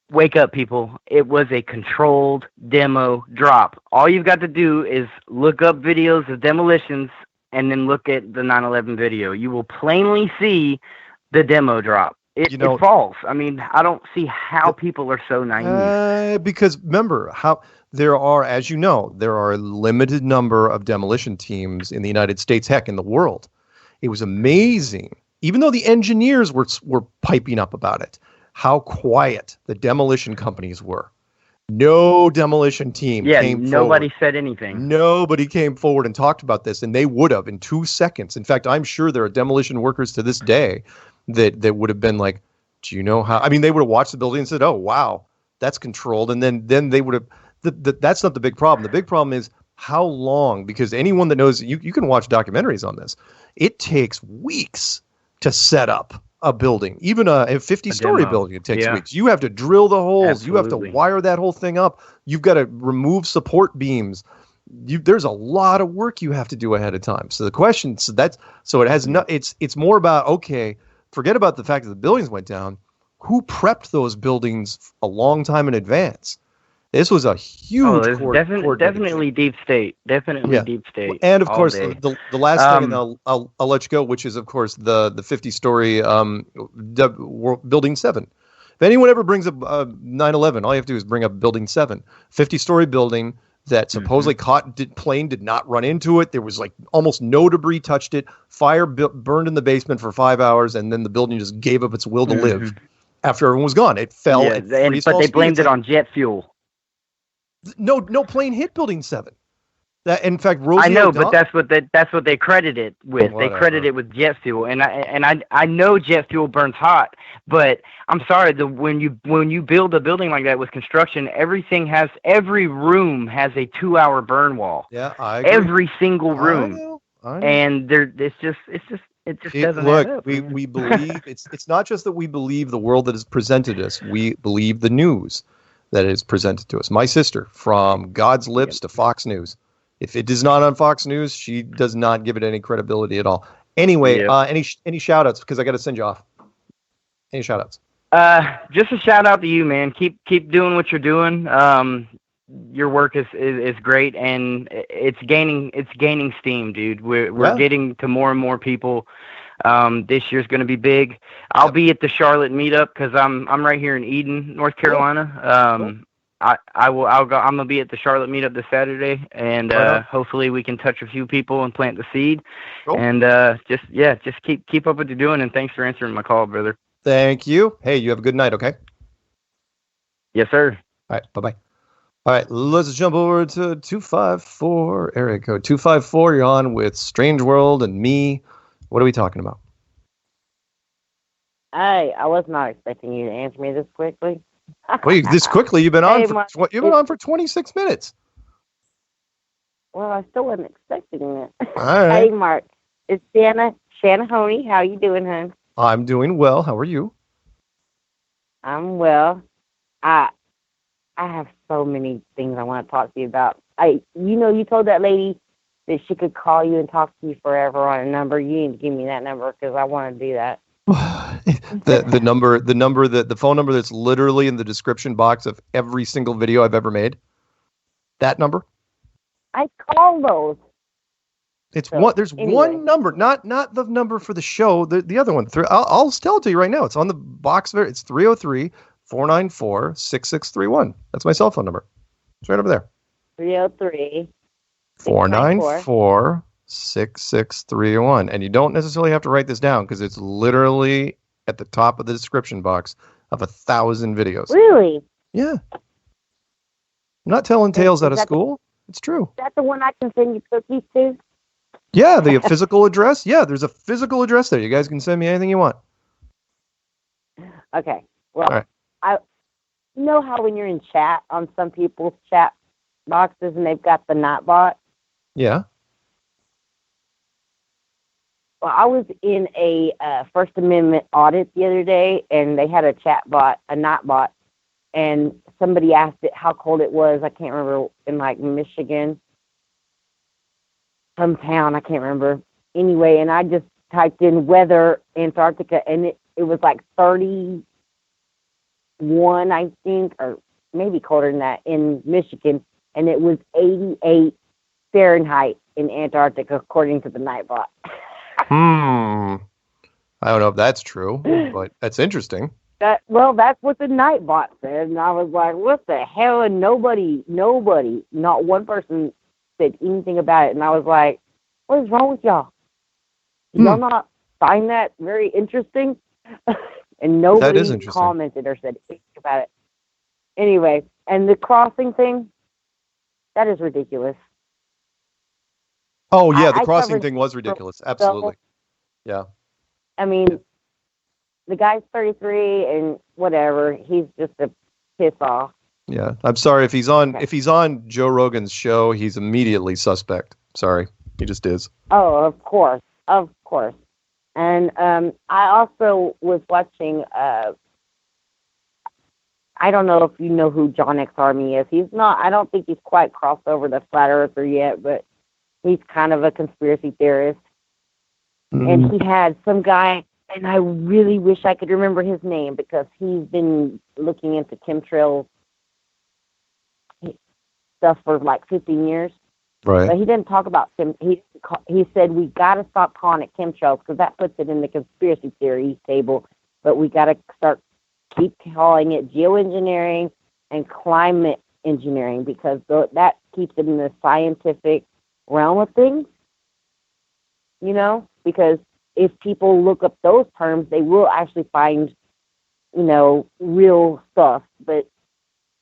M: wake up, people. It was a controlled demo drop. All you've got to do is look up videos of demolitions and then look at the 9/11 video. You will plainly see the demo drop. It falls. I mean, I don't see how people are so naive.
A: Because remember how there are a limited number of demolition teams in the United States, heck, in the world. It was amazing, even though the engineers were piping up about it, how quiet the demolition companies were. No demolition team came
M: nobody
A: forward.
M: said anything.
A: Nobody came forward and talked about this, and they would have in 2 seconds. In fact, I'm sure there are demolition workers to this day that would have been like, do you know how? I mean, they would have watched the building and said, oh, wow, that's controlled. And then they would have, that's not the big problem. The big problem is how long, because anyone that knows, you can watch documentaries on this. It takes weeks to set up a building, even a 50-story building. It takes weeks. You have to drill the holes. You have to wire that whole thing up. You've got to remove support beams. There's a lot of work you have to do ahead of time. So the question, it has no. It's more about, okay, forget about the fact that the buildings went down. Who prepped those buildings a long time in advance? This was a huge
M: definitely deep state. Definitely deep state.
A: And of course, the last thing, and I'll let you go, which is of course the 50-story building 7. If anyone ever brings up 9/11, all you have to do is bring up building 7, 50-story building that supposedly plane did not run into it. There was like almost no debris touched it. Fire burned in the basement for 5 hours, and then the building just gave up its will to live after everyone was gone. It fell.
M: But they blamed it on jet fuel.
A: No plane hit Building 7. That, in fact, Rosie
M: I know,
A: O'Donnell,
M: but that's what they credit it with. Whatever. They credit it with jet fuel, and I know jet fuel burns hot, but I'm sorry. When you build a building like that with construction, every room has a 2-hour burn wall.
A: Yeah, I agree.
M: Every single room,
A: I know.
M: And it just doesn't
A: look.
M: add up.
A: We believe it's not just that we believe the world that is presented us. We believe the news that is presented to us. My sister, from God's lips to Fox News. If it is not on Fox News, she does not give it any credibility at all. Anyway, any shout-outs, because I got to send you off. Any shout-outs?
M: Just a shout-out to you, man. Keep doing what you're doing. Your work is great, and it's gaining steam, dude. We're getting to more and more people. This year's going to be big. I'll be at the Charlotte meetup because I'm right here in Eden, North Carolina. I'm gonna be at the Charlotte meetup this Saturday, and hopefully we can touch a few people and plant the seed.
A: Cool.
M: And just keep up what you're doing. And thanks for answering my call, brother.
A: Thank you. Hey, you have a good night. Okay.
M: Yes, sir.
A: All right. Bye-bye. All right. Let's jump over to 254 area code 254. You're on with Strange World and me. What are we talking about?
N: I was not expecting you to answer me this quickly.
A: Wait, this quickly? You've been on for 26 minutes.
N: Well, I still wasn't expecting it.
A: All right.
N: Hey, Mark, it's Shanna Honey. How you doing, hon?
A: I'm doing well. How are you?
N: I'm well. I have so many things I want to talk to you about. You told that lady that she could call you and talk to you forever on a number. You need to give me that number because I want to do that.
A: the phone number that's literally in the description box of every single video I've ever made. That number?
N: I call those.
A: There's one number, not the number for the show. The other one. I'll tell it to you right now. It's on the box there. It's 303-494-6631. That's my cell phone number. It's right over there. 303-494-6631. And you don't necessarily have to write this down because it's literally at the top of the description box of 1,000 videos.
N: Really?
A: Yeah. I'm not telling tales out of school. It's true.
N: Is that the one I can send you cookies to?
A: Yeah, the physical address. Yeah, there's a physical address there. You guys can send me anything you want.
N: Okay. Well,
A: all right.
N: You know how when you're in chat on some people's chat boxes and they've got the not bot?
A: Yeah.
N: Well, I was in a First Amendment audit the other day, and they had a chat bot, a not bot, and somebody asked it how cold it was. I can't remember, in like Michigan, some town, I can't remember. Anyway, and I just typed in weather Antarctica, and it was like 31, I think, or maybe colder than that in Michigan, and it was 88 Fahrenheit in Antarctica, according to the Nightbot.
A: I don't know if that's true, but that's interesting.
N: That's what the Nightbot said, and I was like, what the hell? And nobody, not one person said anything about it, and I was like, what is wrong with y'all? Do y'all not find that very interesting? And nobody commented or said anything about it. Anyway, And the crossing thing, that is ridiculous.
A: Oh yeah, the
N: I
A: crossing
N: covered
A: thing was ridiculous. Absolutely. Yeah.
N: I mean, the guy's 33 and whatever. He's just a piss off.
A: Yeah. I'm sorry if he's on Joe Rogan's show, he's immediately suspect. Sorry. He just is.
N: Oh, of course. And I also was watching, I don't know if you know who John X. Army is. I don't think he's quite crossed over the flat earther yet, but he's kind of a conspiracy theorist. And he had some guy, and I really wish I could remember his name because he's been looking into chemtrail stuff for like 15 years.
A: Right.
N: But he didn't talk about he said we got to stop calling it chemtrails because that puts it in the conspiracy theory table. But we got to keep calling it geoengineering and climate engineering because that keeps it in the scientific realm of things. You know, because if people look up those terms, they will actually find, real stuff. But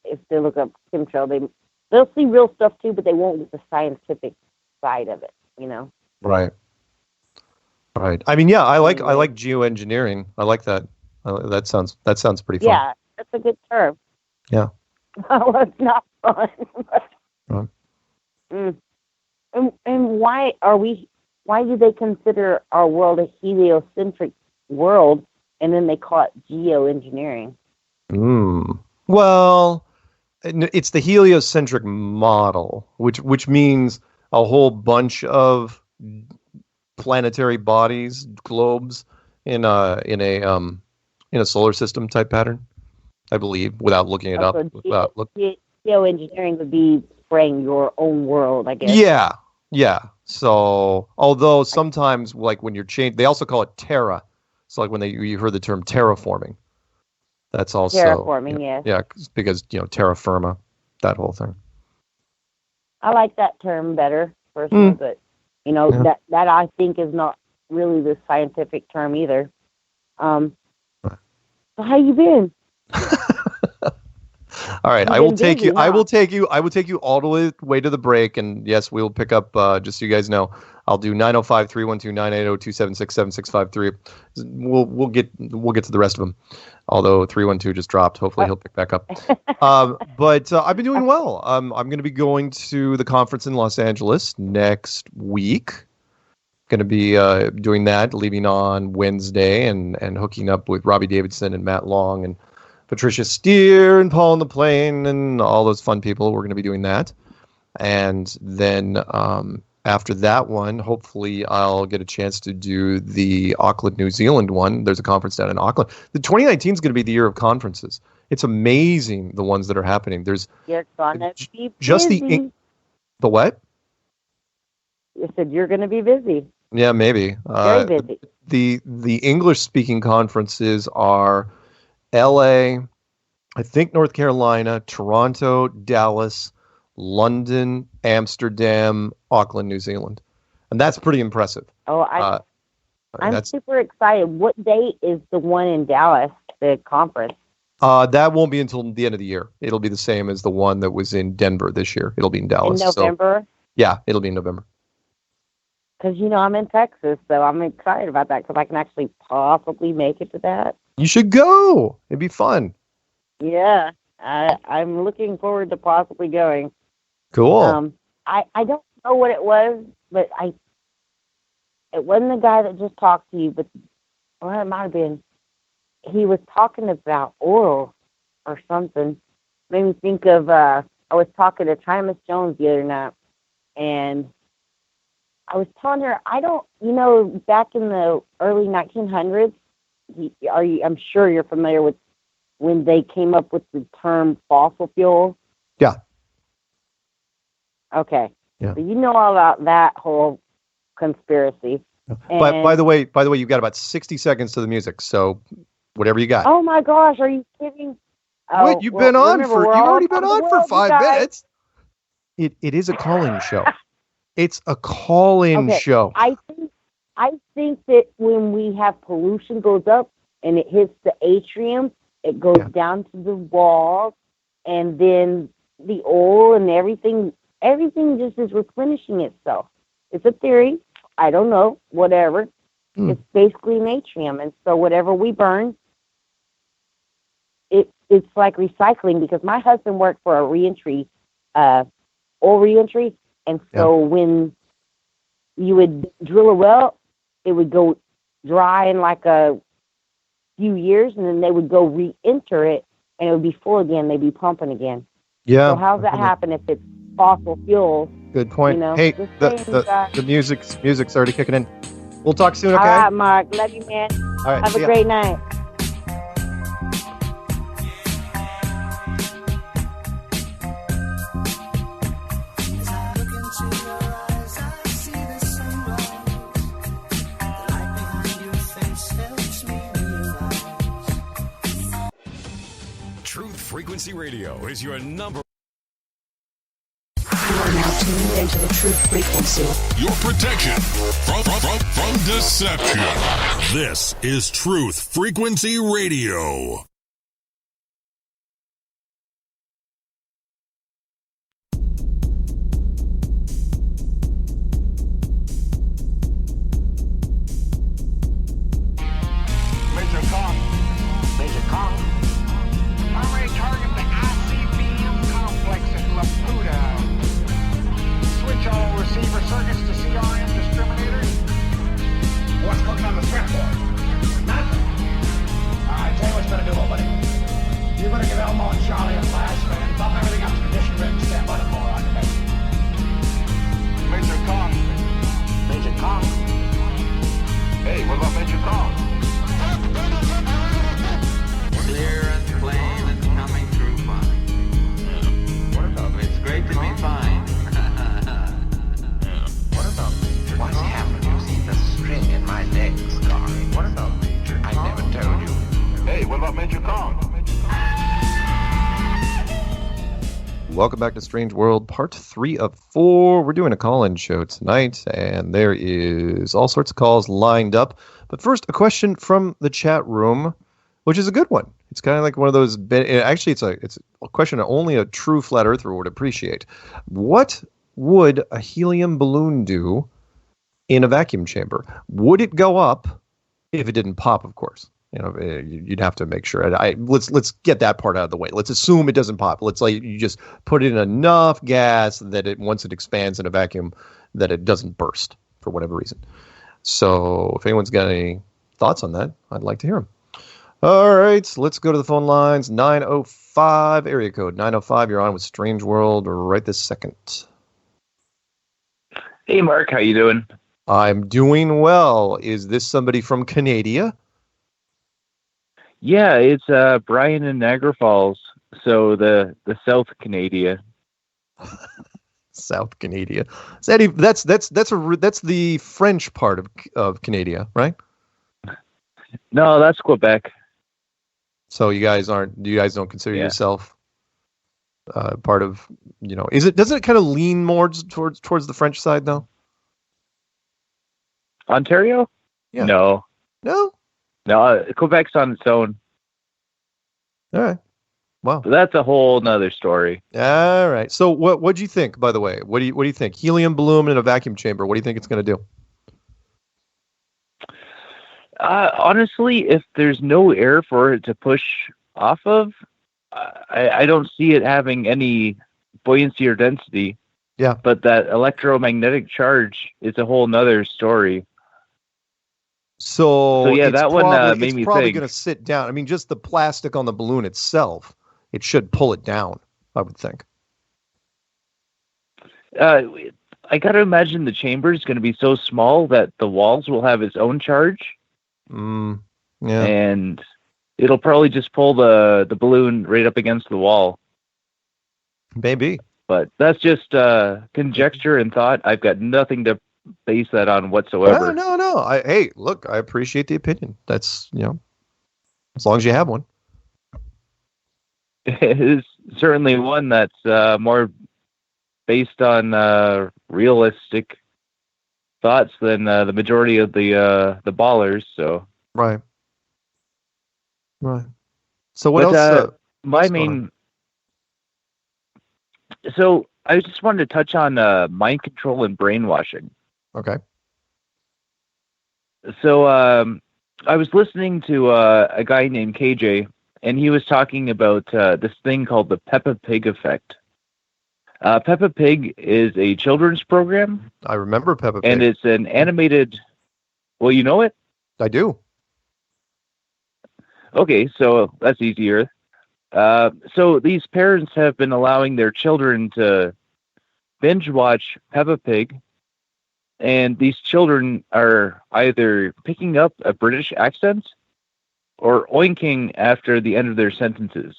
N: if they look up chemtrail, they'll see real stuff too, but they won't get the scientific side of it,
A: Right. I mean, yeah, I like geoengineering. I like that. That sounds pretty fun.
N: Yeah, that's a good term.
A: Yeah.
N: Well, it's not fun. And why do they consider our world a heliocentric world, and then they call it geoengineering?
A: Well, it's the heliocentric model, which means a whole bunch of planetary bodies, globes in a solar system type pattern, I believe, without looking it up.
N: Geoengineering would be spraying your own world, I guess.
A: Yeah. So, although sometimes, like when you're changed, they also call it terra. So, like when you heard the term terraforming, that's also
N: terraforming. Yes.
A: Yeah, because terra firma, that whole thing.
N: I like that term better personally, but that I think is not really the scientific term either. So how you been?
A: All right, I will take you. I will take you all the way to the break, and yes, we'll pick up. Just so you guys know, I'll do 905-312-980-276-7653. We'll get to the rest of them. Although 312 just dropped, hopefully he'll pick back up. But I've been doing well. I'm going to be going to the conference in Los Angeles next week. Going to be doing that, leaving on Wednesday, and hooking up with Robbie Davidson and Matt Long and Patricia Steer and Paul on the Plane and all those fun people. We're going to be doing that. And then after that one, hopefully I'll get a chance to do the Auckland, New Zealand one. There's a conference down in Auckland. The 2019 is going to be the year of conferences. It's amazing the ones that are happening.
N: You're gonna be
A: just
N: busy.
A: The what?
N: You said you're going to be busy.
A: Yeah, maybe.
N: Very busy.
A: The English speaking conferences are LA, I think North Carolina, Toronto, Dallas, London, Amsterdam, Auckland, New Zealand. And that's pretty impressive.
N: Oh, I'm super excited. What date is the one in Dallas, the conference?
A: That won't be until the end of the year. It'll be the same as the one that was in Denver this year. It'll be in Dallas.
N: In November?
A: So, yeah, it'll be in November.
N: Because, I'm in Texas, so I'm excited about that because I can actually possibly make it to that.
A: You should go. It'd be fun.
N: Yeah, I'm looking forward to possibly going.
A: Cool.
N: I don't know what it was, but it wasn't the guy that just talked to you, but it might have been. He was talking about Orwell or something. Made me think of, I was talking to China Miss Jones the other night, and I was telling her, back in the early 1900s, I'm sure you're familiar with when they came up with the term fossil fuel.
A: Yeah.
N: Okay.
A: Yeah.
N: So you know all about that whole conspiracy.
A: But by the way, you've got about 60 seconds to the music, so whatever you got.
N: Oh my gosh, are you kidding?
A: Wait, you've already been on for 5 minutes. It is a call-in show. It's a call-in show.
N: I think that when we have pollution goes up and it hits the atrium, it goes down to the walls, and then the oil and everything just is replenishing itself. It's a theory. I don't know. Whatever. It's basically natrium, and so whatever we burn, it's like recycling. Because my husband worked for a reentry, oil reentry, and so when you would drill a well, it would go dry in like a few years, and then they would go re-enter it, and it would be full again. They'd be pumping again.
A: Yeah.
N: So how's that happen if it's fossil fuels?
A: Good point.
N: You know,
A: Hey,
N: just saying,
A: the music's already kicking in. We'll talk soon, okay?
N: All right, Mark. Love you, man.
A: All right,
N: Have
A: see
N: a
A: ya.
N: great night.
O: Truth Frequency Radio is your number.
E: You are now tuned into the truth frequency.
O: Your protection from deception. This is Truth Frequency Radio.
P: Major Kong. Major Kong. Primary target the ICBM complex at Laputa. Switch all receiver circuits to CRM discriminator. What's cooking on the threat board? Nothing. Alright, tell you what you better do, old buddy. You better give Elmo and Charlie a flash and bump everything up to condition rig. Stand by the floor on your base. Major Kong. Major Kong. Hey, what about Major Kong?
Q: Clear and plain and coming through fine.
P: What about
Q: It's great to be fine.
P: What about Major
Q: What's happened? You see the string in my neck, Scar.
P: What about Major
Q: I never told you.
P: Hey, what about Major Kong?
A: Welcome back to Strange World, part 3 of 4. We're doing a call-in show tonight, and there is all sorts of calls lined up. But first, a question from the chat room, which is a good one. It's kind of like one of those. Actually, it's a question that only a true flat earther would appreciate. What would a helium balloon do in a vacuum chamber? Would it go up if it didn't pop? Of course, you'd have to make sure. Let's get that part out of the way. Let's assume it doesn't pop. Let's you just put in enough gas that once it expands in a vacuum, that it doesn't burst for whatever reason. So, if anyone's got any thoughts on that, I'd like to hear them. All right, let's go to the phone lines. 905, area code 905. You're on with Strange World right this second.
R: Hey, Mark, how you doing?
A: I'm doing well. Is this somebody from Canada?
R: Yeah, it's Brian in Niagara Falls, so the South Canada.
A: South Canada. That's the French part of Canada, right?
R: No, that's Quebec.
A: So you guys don't consider yourself part of, doesn't it kind of lean more towards the French side though?
R: Ontario?
A: Yeah.
R: No, Quebec's on its own.
A: All right. Wow.
R: So that's a whole nother story.
A: All right. So what do you think, by the way? What do you think? Helium balloon in a vacuum chamber. What do you think it's going to do?
R: Honestly, if there's no air for it to push off of, I don't see it having any buoyancy or density.
A: Yeah.
R: But that electromagnetic charge is a whole nother story.
A: So
R: yeah, that one made me
A: it's probably
R: think.
A: going to sit down. I mean, just the plastic on the balloon itself, it should pull it down, I would think.
R: I got to imagine the chamber is going to be so small that the walls will have its own charge.
A: Yeah.
R: And it'll probably just pull the balloon right up against the wall.
A: Maybe.
R: But that's just conjecture and thought. I've got nothing to base that on whatsoever.
A: No. Hey, look, I appreciate the opinion. That's, as long as you have one.
R: It is certainly one that's more based on realistic thoughts than the majority of the ballers. So
A: right. So what else?
R: My main So I just wanted to touch on mind control and brainwashing.
A: Okay.
R: So I was listening to a guy named KJ, and he was talking about this thing called the Peppa Pig effect. Peppa Pig is a children's program.
A: I remember Peppa Pig.
R: And it's an animated... Well, you know it?
A: I do.
R: Okay, so that's easier. So these parents have been allowing their children to binge watch Peppa Pig, and these children are either picking up a British accent or oinking after the end of their sentences.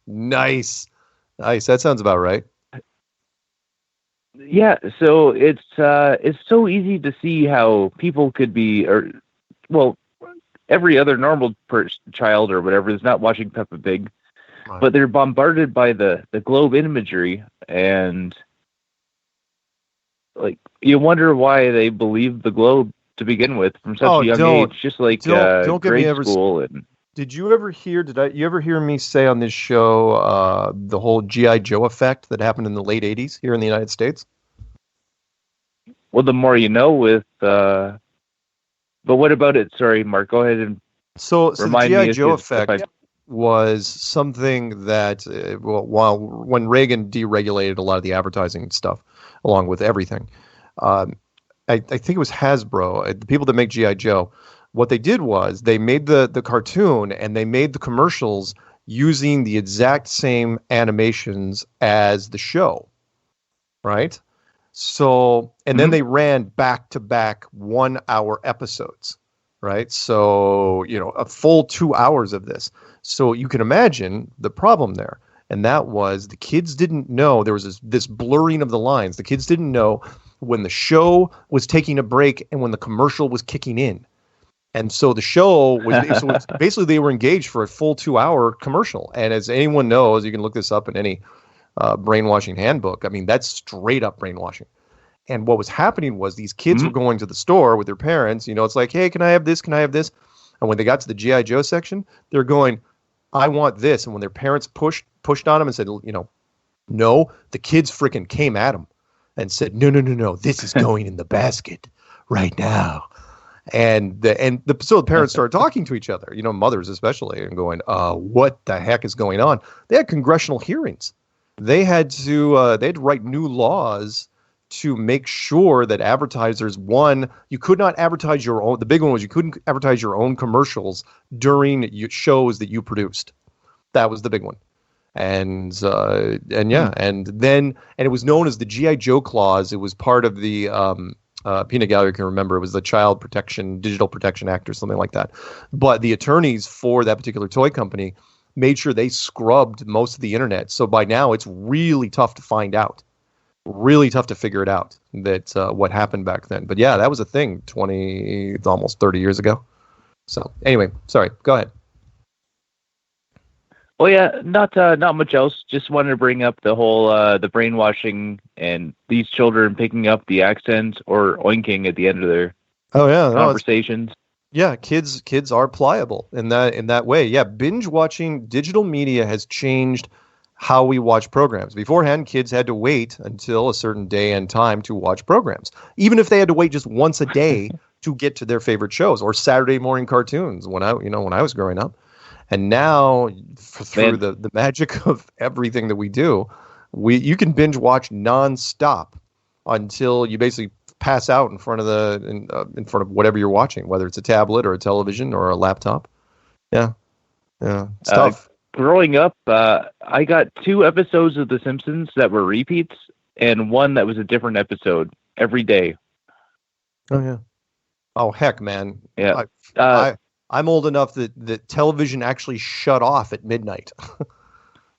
A: Nice. That sounds about right.
R: Yeah, so it's so easy to see how people could be, every other normal child or whatever is not watching Peppa Pig, right. But they're bombarded by the globe imagery, and like you wonder why they believe the globe to begin with from such a young age, just like
A: don't get
R: grade
A: me ever,
R: school. And
A: did you ever hear? You ever hear me say on this show the whole GI Joe effect that happened in the late '80s here in the United States?
R: Well, the more you know with. But what about it? Sorry, Mark, go ahead and remind
A: the
R: me.
A: GI Joe effect was something that, when Reagan deregulated a lot of the advertising stuff, along with everything, I think it was Hasbro, the people that make GI Joe. What they did was they made the cartoon and they made the commercials using the exact same animations as the show, right? So, and then they ran back-to-back 1-hour episodes, right? So, a full 2 hours of this. So you can imagine the problem there. And that was the kids didn't know, there was this blurring of the lines. The kids didn't know when the show was taking a break and when the commercial was kicking in. And so the show was, basically they were engaged for a full 2-hour commercial. And as anyone knows, you can look this up in any brainwashing handbook. I mean, that's straight up brainwashing. And what was happening was these kids were going to the store with their parents. It's like, hey, can I have this? Can I have this? And when they got to the GI Joe section, they're going, I want this. And when their parents pushed on them and said, no, the kids freaking came at them and said, no, this is going in the basket right now. And so the parents started talking to each other, mothers especially, and going, what the heck is going on? They had congressional hearings. They had to write new laws to make sure that advertisers, you could not advertise your own. The big one was you couldn't advertise your own commercials during shows that you produced. That was the big one. And it was known as the GI Joe clause. It was part of the Peanut Gallery can remember. It was the Digital Protection Act or something like that. But the attorneys for that particular toy company made sure they scrubbed most of the internet. So by now it's really tough to find out, really tough to figure it out that what happened back then. But yeah, that was a thing almost 30 years ago. So anyway, sorry, go ahead.
R: Well, yeah, not much else. Just wanted to bring up the whole the brainwashing and these children picking up the accents or oinking at the end of their conversations.
A: Yeah, kids are pliable in that way. Yeah, binge watching, digital media has changed how we watch programs. Beforehand, kids had to wait until a certain day and time to watch programs, even if they had to wait just once a day to get to their favorite shows or Saturday morning cartoons when I was growing up. And now, through the magic of everything that we do, you can binge watch nonstop until you basically pass out in front of whatever you're watching, whether it's a tablet or a television or a laptop. Yeah, it's tough.
R: Growing up, I got 2 episodes of The Simpsons that were repeats, and one that was a different episode every day.
A: Oh yeah. Oh heck, man.
R: Yeah.
A: I'm old enough that television actually shut off at midnight,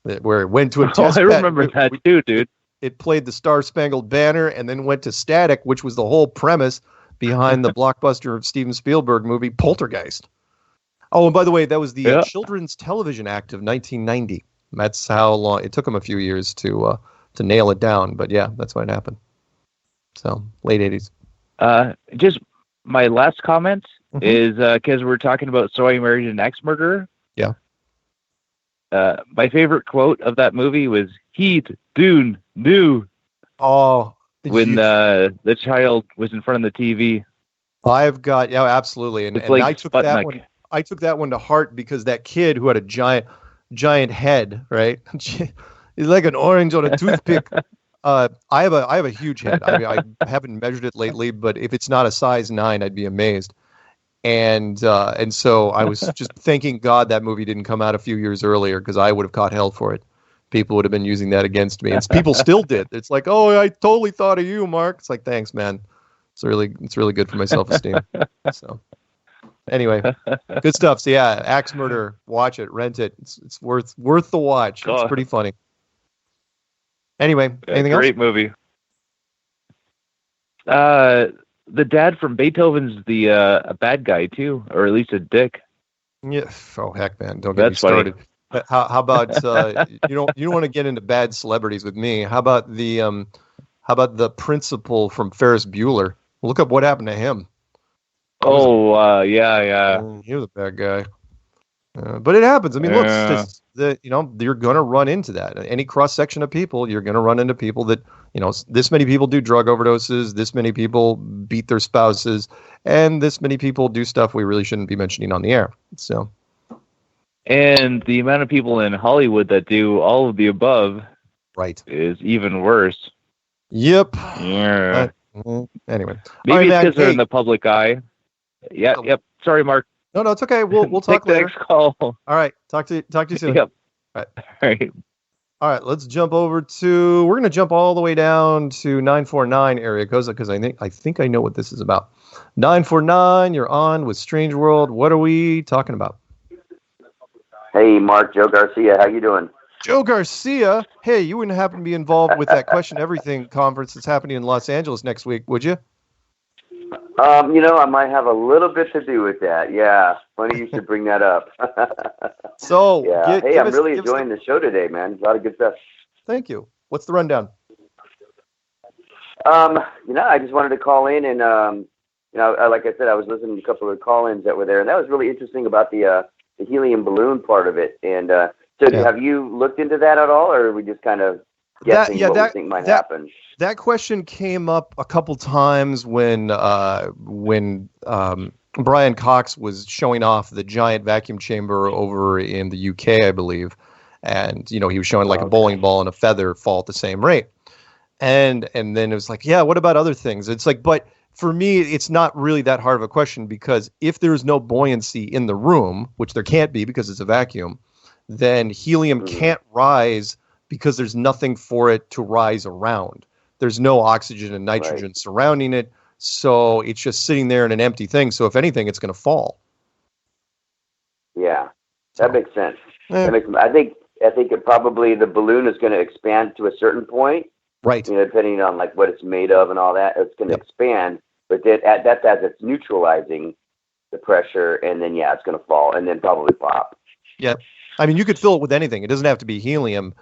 A: where it went to a test.
R: I remember that too, dude.
A: It played the Star Spangled Banner and then went to static, which was the whole premise behind the blockbuster of Steven Spielberg movie Poltergeist. Oh, and by the way, that was the Children's Television Act of 1990. That's how long it took them a few years to nail it down. But yeah, that's when it happened. So late 80s.
R: Just my last comment is because we're talking about Soy Married an Axe Murderer.
A: Yeah.
R: my favorite quote of that movie was "Heat, Dune, New."
A: Oh,
R: when the child was in front of the TV.
A: I've got absolutely, and
R: like
A: I took that one. I took that one to heart because that kid who had a giant head, right? He's like an orange on a toothpick. I have a huge head. I mean, I haven't measured it lately, but if it's not a size 9, I'd be amazed. And so I was just thanking God that movie didn't come out a few years earlier, because I would have caught hell for it. People would have been using that against me, and people still did. It's like, oh, I totally thought of you, Mark. It's like, thanks, man. It's really good for my self-esteem. So anyway, good stuff. So yeah, Axe Murder, watch it, rent it. It's worth the watch. It's pretty funny. Anyway, anything else?
R: Great movie. The dad from Beethoven's a bad guy too, or at least a dick.
A: Yeah. Oh heck, man, don't get me started. How about you don't want to get into bad celebrities with me? How about the principal from Ferris Bueller? Look up what happened to him.
R: Yeah.
A: He was a bad guy. But it happens. I mean, look, you're going to run into that. Any cross section of people, you're going to run into people that, this many people do drug overdoses, this many people beat their spouses, and this many people do stuff we really shouldn't be mentioning on the air. So.
R: And the amount of people in Hollywood that do all of the above,
A: right,
R: is even worse.
A: Yep.
R: Yeah.
A: Anyway,
R: maybe it's because they're in the public eye. Yeah. Yep. Sorry, Mark.
A: No, it's okay. We'll talk
R: Take the
A: later.
R: next call.
A: All right. Talk to you soon.
R: Yep.
A: All
R: right.
A: All right. Let's jump over to. We're going to jump all the way down to 949 area codes, because I think I know what this is about. 949. You're on with Strange World. What are we talking about?
S: Hey, Mark, Joe Garcia, how you doing?
A: Joe Garcia, hey, you wouldn't happen to be involved with that Question Everything conference that's happening in Los Angeles next week, would you?
S: I might have a little bit to do with that. Yeah, funny you should bring that up.
A: So,
S: yeah, I'm really enjoying the show today, man. A lot of good stuff.
A: Thank you. What's the rundown?
S: I just wanted to call in and, like I said, I was listening to a couple of call-ins that were there, and that was really interesting about the helium balloon part of it. And have you looked into that at all, or are we just kind of guessing what we think might happen?
A: That question came up a couple times when Brian Cox was showing off the giant vacuum chamber over in the UK, I believe. And, he was showing like a bowling ball and a feather fall at the same rate. And then it was like, yeah, what about other things? It's like, but for me, it's not really that hard of a question, because if there's no buoyancy in the room, which there can't be because it's a vacuum, then helium can't rise because there's nothing for it to rise around. There's no oxygen and nitrogen surrounding it, so it's just sitting there in an empty thing. So if anything, it's going to fall.
S: Yeah, that makes sense. I think it probably the balloon is going to expand to a certain point.
A: Right.
S: Depending on like what it's made of and all that, it's going to expand. But that's as it's neutralizing the pressure, and then it's going to fall, and then probably pop.
A: Yeah, I mean, you could fill it with anything. It doesn't have to be helium.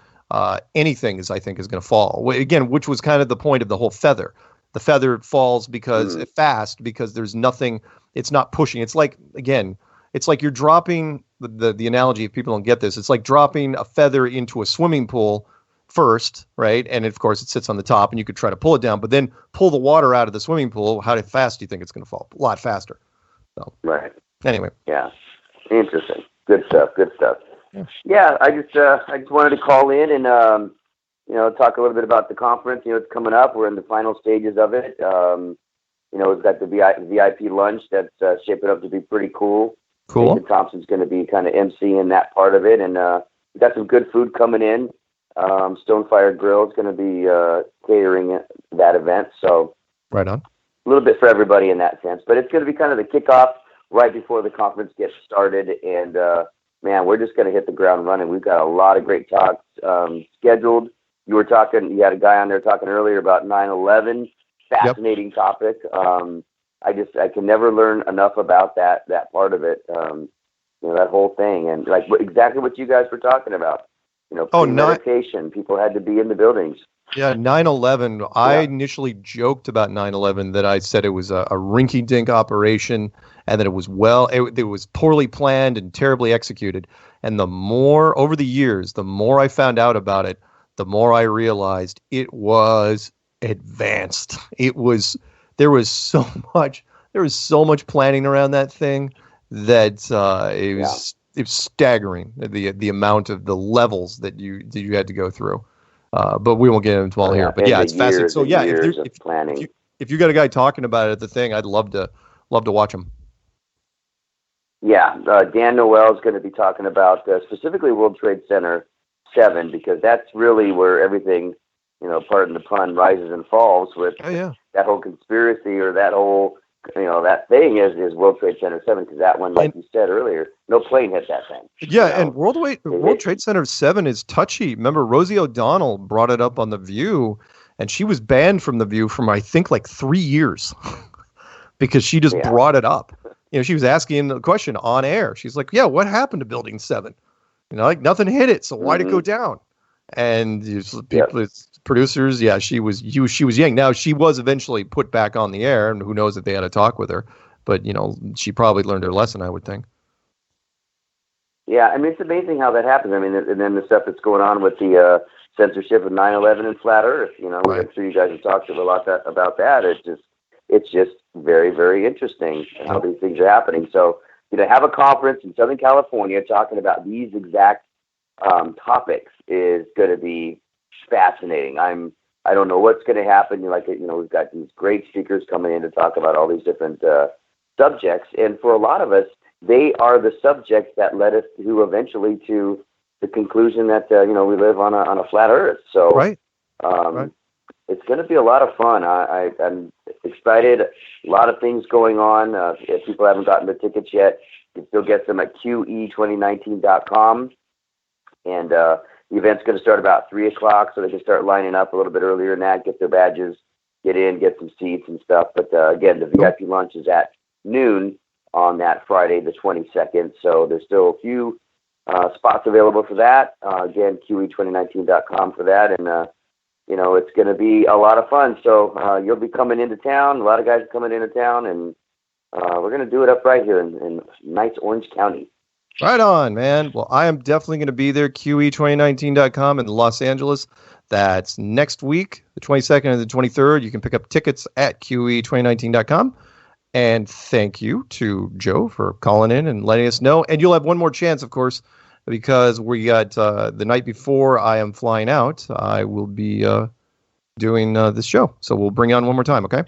A: Anything is going to fall. Again, which was kind of the point of the whole feather. The feather falls because there's nothing. It's not pushing. It's like you're dropping the analogy. If people don't get this, it's like dropping a feather into a swimming pool first, right? And of course, it sits on the top, and you could try to pull it down, but then pull the water out of the swimming pool. How fast do you think it's going to fall? A lot faster. So,
S: right.
A: Anyway.
S: Yeah. Interesting. Good stuff. Yeah. I just wanted to call in and talk a little bit about the conference. It's coming up. We're in the final stages of it. We've got the VIP lunch that's shaping up to be pretty cool.
A: Cool.
S: Nathan Thompson's going to be kind of emceeing that part of it, and we've got some good food coming in. Stonefire Grill is going to be catering that event, so
A: right on.
S: A little bit for everybody in that sense, but it's going to be kind of the kickoff right before the conference gets started, and man, we're just going to hit the ground running. We've got a lot of great talks scheduled. You had a guy on there talking earlier about 9/11. Fascinating topic. I can never learn enough about that part of it. That whole thing, and like exactly what you guys were talking about. premeditation. People had to be in the buildings.
A: Yeah, 9/11. I initially joked about 9/11 that I said it was a rinky-dink operation and that it was it was poorly planned and terribly executed. And the more over the years, the more I found out about it, the more I realized it was advanced. There was so much planning around that thing that it was staggering, the amount of the levels that you had to go through. But we won't get into all here. But it's fascinating. So if you got a guy talking about it at the thing, I'd love to watch him.
S: Yeah, Dan Noel is going to be talking about specifically World Trade Center 7, because that's really where everything, pardon the pun, rises and falls with that whole conspiracy, or that whole, that thing is World Trade Center 7, because that one, like you said earlier, no plane hit that thing.
A: Yeah, and World Trade Center 7 is touchy. Remember, Rosie O'Donnell brought it up on The View, and she was banned from The View for, I think, like 3 years because she just brought it up. She was asking the question on air. She's like, yeah, what happened to Building 7? Like nothing hit it, so why'd it go down? And producers, she was young. Now, she was eventually put back on the air, and who knows if they had a talk with her. But, she probably learned her lesson, I would think.
S: Yeah, I mean, it's amazing how that happens. I mean, and then the stuff that's going on with the censorship of 9/11 and Flat Earth, I'm sure you guys have talked a lot about that. It's just very, very interesting how these things are happening. So, have a conference in Southern California talking about these exact topics is going to be fascinating. I don't know what's going to happen. We've got these great speakers coming in to talk about all these different subjects, and for a lot of us, they are the subjects that led us to eventually to the conclusion that we live on a flat Earth. So, it's going to be a lot of fun. I'm excited. A lot of things going on. If people haven't gotten the tickets yet, you can still get them at QE2019.com. And the event's going to start about 3 o'clock, so they can start lining up a little bit earlier than that, get their badges, get in, get some seats and stuff. But again, the VIP lunch is at noon on that Friday, the 22nd. So there's still a few spots available for that. Again, QE2019.com for that. And, it's going to be a lot of fun. So you'll be coming into town. A lot of guys are coming into town, and we're going to do it up right here in nice Orange County.
A: Right on, man. Well, I am definitely going to be there, QE2019.com in Los Angeles. That's next week, the 22nd and the 23rd. You can pick up tickets at QE2019.com. And thank you to Joe for calling in and letting us know. And you'll have one more chance, of course, because we got the night before I am flying out, I will be doing this show. So we'll bring you on one more time, okay?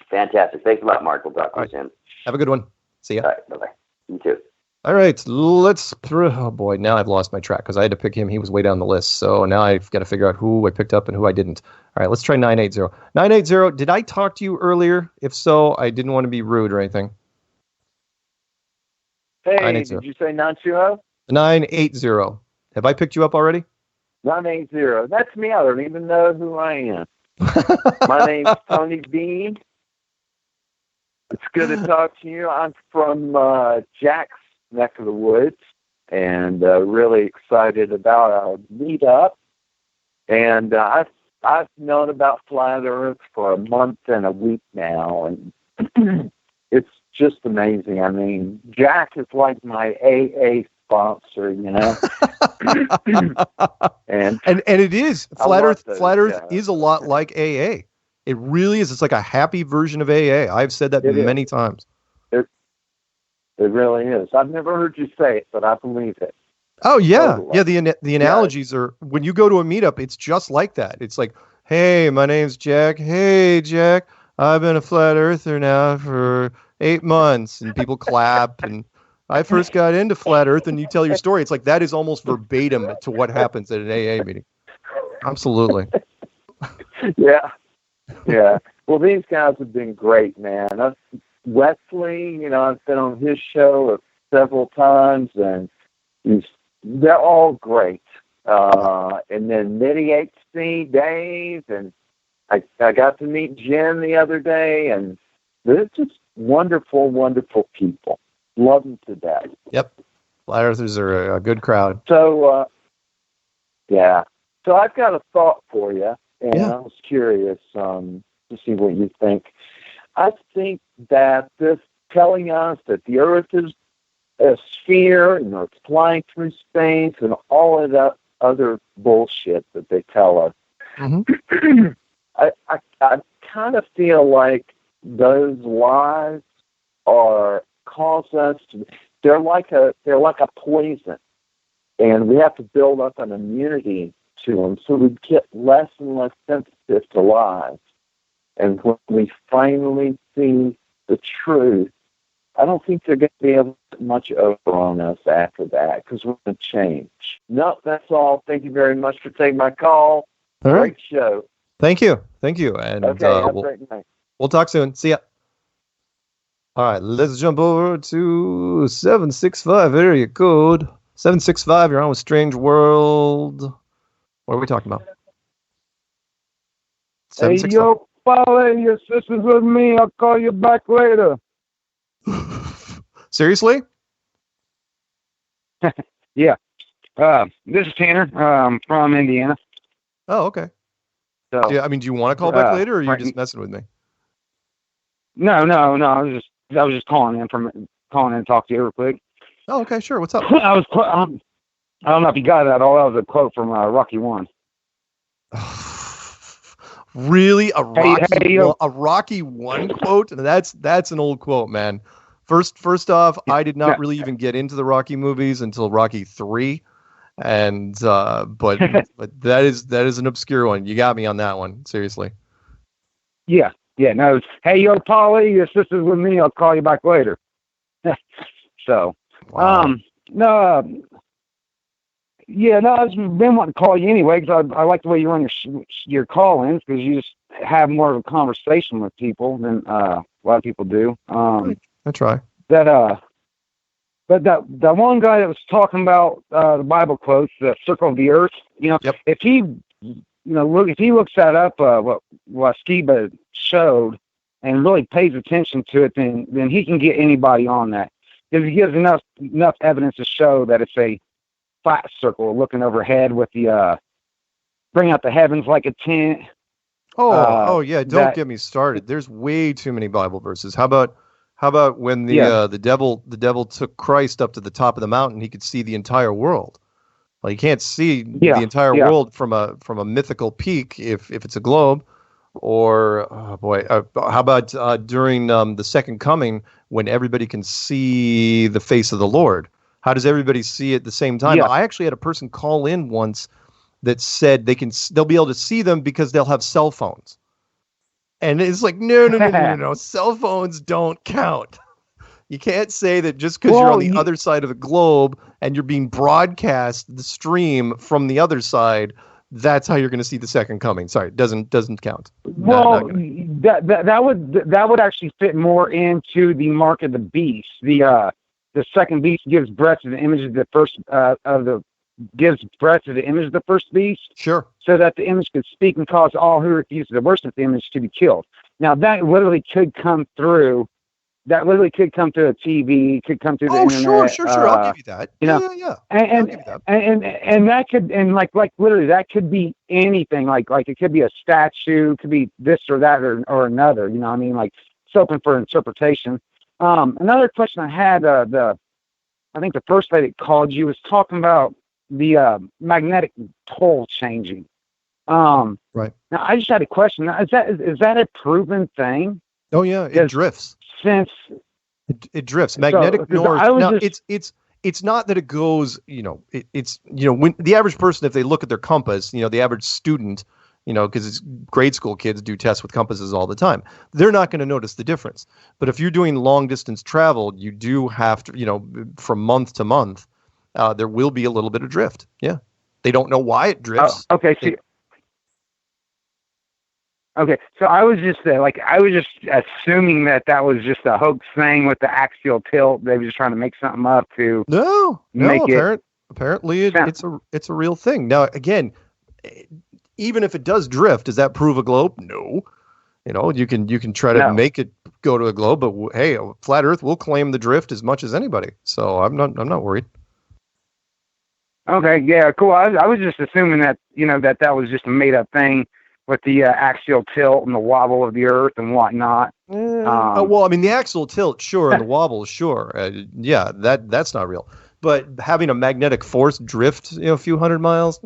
S: Fantastic. Thanks a lot, Mark. We'll talk to you soon.
A: Have a good one. See ya.
S: All right. Bye-bye. You too.
A: All right. Oh, boy. Now I've lost my track because I had to pick him. He was way down the list. So now I've got to figure out who I picked up and who I didn't. All right. Let's try 980. 980, did I talk to you earlier? If so, I didn't want to be rude or anything.
T: Hey, did you say 920?
A: 980. Have I picked you up already?
T: 980. That's me. I don't even know who I am. My name's Tony Bean. It's good to talk to you. I'm from Jack's neck of the woods, and really excited about our meetup. And I've known about Flat Earth for a month and a week now, and it's just amazing. I mean, Jack is like my AA sponsor, and
A: it is Flat Earth. Flat Earth is a lot like AA. It really is. It's like a happy version of AA. I've said that many times.
T: It really is. I've never heard you say it, but I believe it.
A: Oh yeah, totally. The analogies are when you go to a meetup. It's just like that. It's like, hey, my name's Jack. Hey, Jack, I've been a flat earther now for 8 months, and people clap. And I first got into flat Earth, and you tell your story. It's like that is almost verbatim to what happens at an AA meeting. Absolutely.
T: Yeah. Well, these guys have been great, man. Wesley, I've been on his show several times, and they're all great. And then Mitty HC, Dave, and I got to meet Jen the other day, and they're just wonderful, wonderful people. Love them to death.
A: Yep. Flat Earthers are a good crowd.
T: So Yeah. So I've got a thought for you, and I was curious to see what you think. I think that this telling us that the Earth is a sphere, it's flying through space, and all of that other bullshit that they tell us.
A: Mm-hmm.
T: I kind of feel like those lies cause us to. They're like a poison, and we have to build up an immunity to them, so we get less and less sensitive to lies. And when we finally see the truth, I don't think they're going to be able to put much over on us after that, because we're going to change. No, that's all. Thank you very much for taking my call.
A: All right.
T: Great show.
A: Thank you. And
T: Okay, have a great night.
A: We'll talk soon. See ya. All right, let's jump over to 765 area code. 765, you're on with Strange World. What are we talking about?
U: Hey, yo, Polly, your sister's with me. I'll call you back later.
A: Seriously?
U: Yeah. This is Tanner from Indiana.
A: Oh, okay.
U: So,
A: do you want to call back later, or are you just messing with me?
U: No. I was just calling in to talk to you real quick.
A: Oh, okay, sure. What's up?
U: I don't know if you got that. All that was a quote from Rocky 1.
A: Really, a Rocky 1 quote? That's an old quote, man. First off, I did not really even get into the Rocky movies until Rocky 3, and but that is an obscure one. You got me on that one, seriously.
U: Yeah. No. Hey, yo, Polly, your sister's with me. I'll call you back later. So,
A: wow.
U: I've been wanting to call you anyway, because I like the way you run your call-ins, because you just have more of a conversation with people than a lot of people do.
A: I try.
U: But that one guy that was talking about the Bible quotes, the circle of the earth, if he, if he looks that up, what Skiba showed, and really pays attention to it, then he can get anybody on that, because he gives enough evidence to show that it's a flat circle looking overhead with the bring out the heavens like a tent.
A: Don't get me started. There's way too many Bible verses. How about when the devil took Christ up to the top of the mountain, he could see the entire world. Well, you can't see the entire world from a mythical peak if it's a globe. Or how about during the second coming, when everybody can see the face of the Lord? How does everybody see it at the same time? I actually had a person call in once that said they'll be able to see them because they'll have cell phones. And it's like, no. Cell phones don't count. You can't say that just because you're on the other side of the globe and you're being broadcast the stream from the other side, that's how you're going to see the second coming. Sorry, it doesn't count.
U: Well, that would actually fit more into the mark of the beast. The second beast gives breath to the image of the first gives breath to the image of the first beast.
A: Sure.
U: So that the image could speak and cause all who refuse to worship the image to be killed. Now that literally could come through. That literally could come through a TV. Could come through the internet.
A: Sure. I'll give you that. Yeah.
U: And that could like literally that could be anything. Like it could be a statue. It could be this or that or another. You know what I mean? Like it's open for interpretation. Another question I had, I think the first lady that called you was talking about the magnetic pole changing.
A: Right.
U: Now I just had a question. Now, is that a proven thing?
A: Oh yeah, it drifts.
U: Since
A: it drifts, magnetic north. Now it's not that it goes. It's when the average person, if they look at their compass, the average student, because grade school kids do tests with compasses all the time. They're not going to notice the difference. But if you're doing long distance travel, you do have to, from month to month, there will be a little bit of drift. Yeah. They don't know why it drifts.
U: Okay. So I was just assuming that was just a hoax thing with the axial tilt. They were just trying to make something up to
A: apparently it's a real thing. Now, again, even if it does drift, does that prove a globe? No. You can try to make it go to a globe, but hey, flat Earth will claim the drift as much as anybody. So I'm not worried.
U: Okay, yeah, cool. I was just assuming that, that was just a made-up thing with the axial tilt and the wobble of the Earth and whatnot.
A: Well, I mean, the axial tilt, sure, and the wobble, sure. Yeah, that's not real. But having a magnetic force drift, a few hundred miles,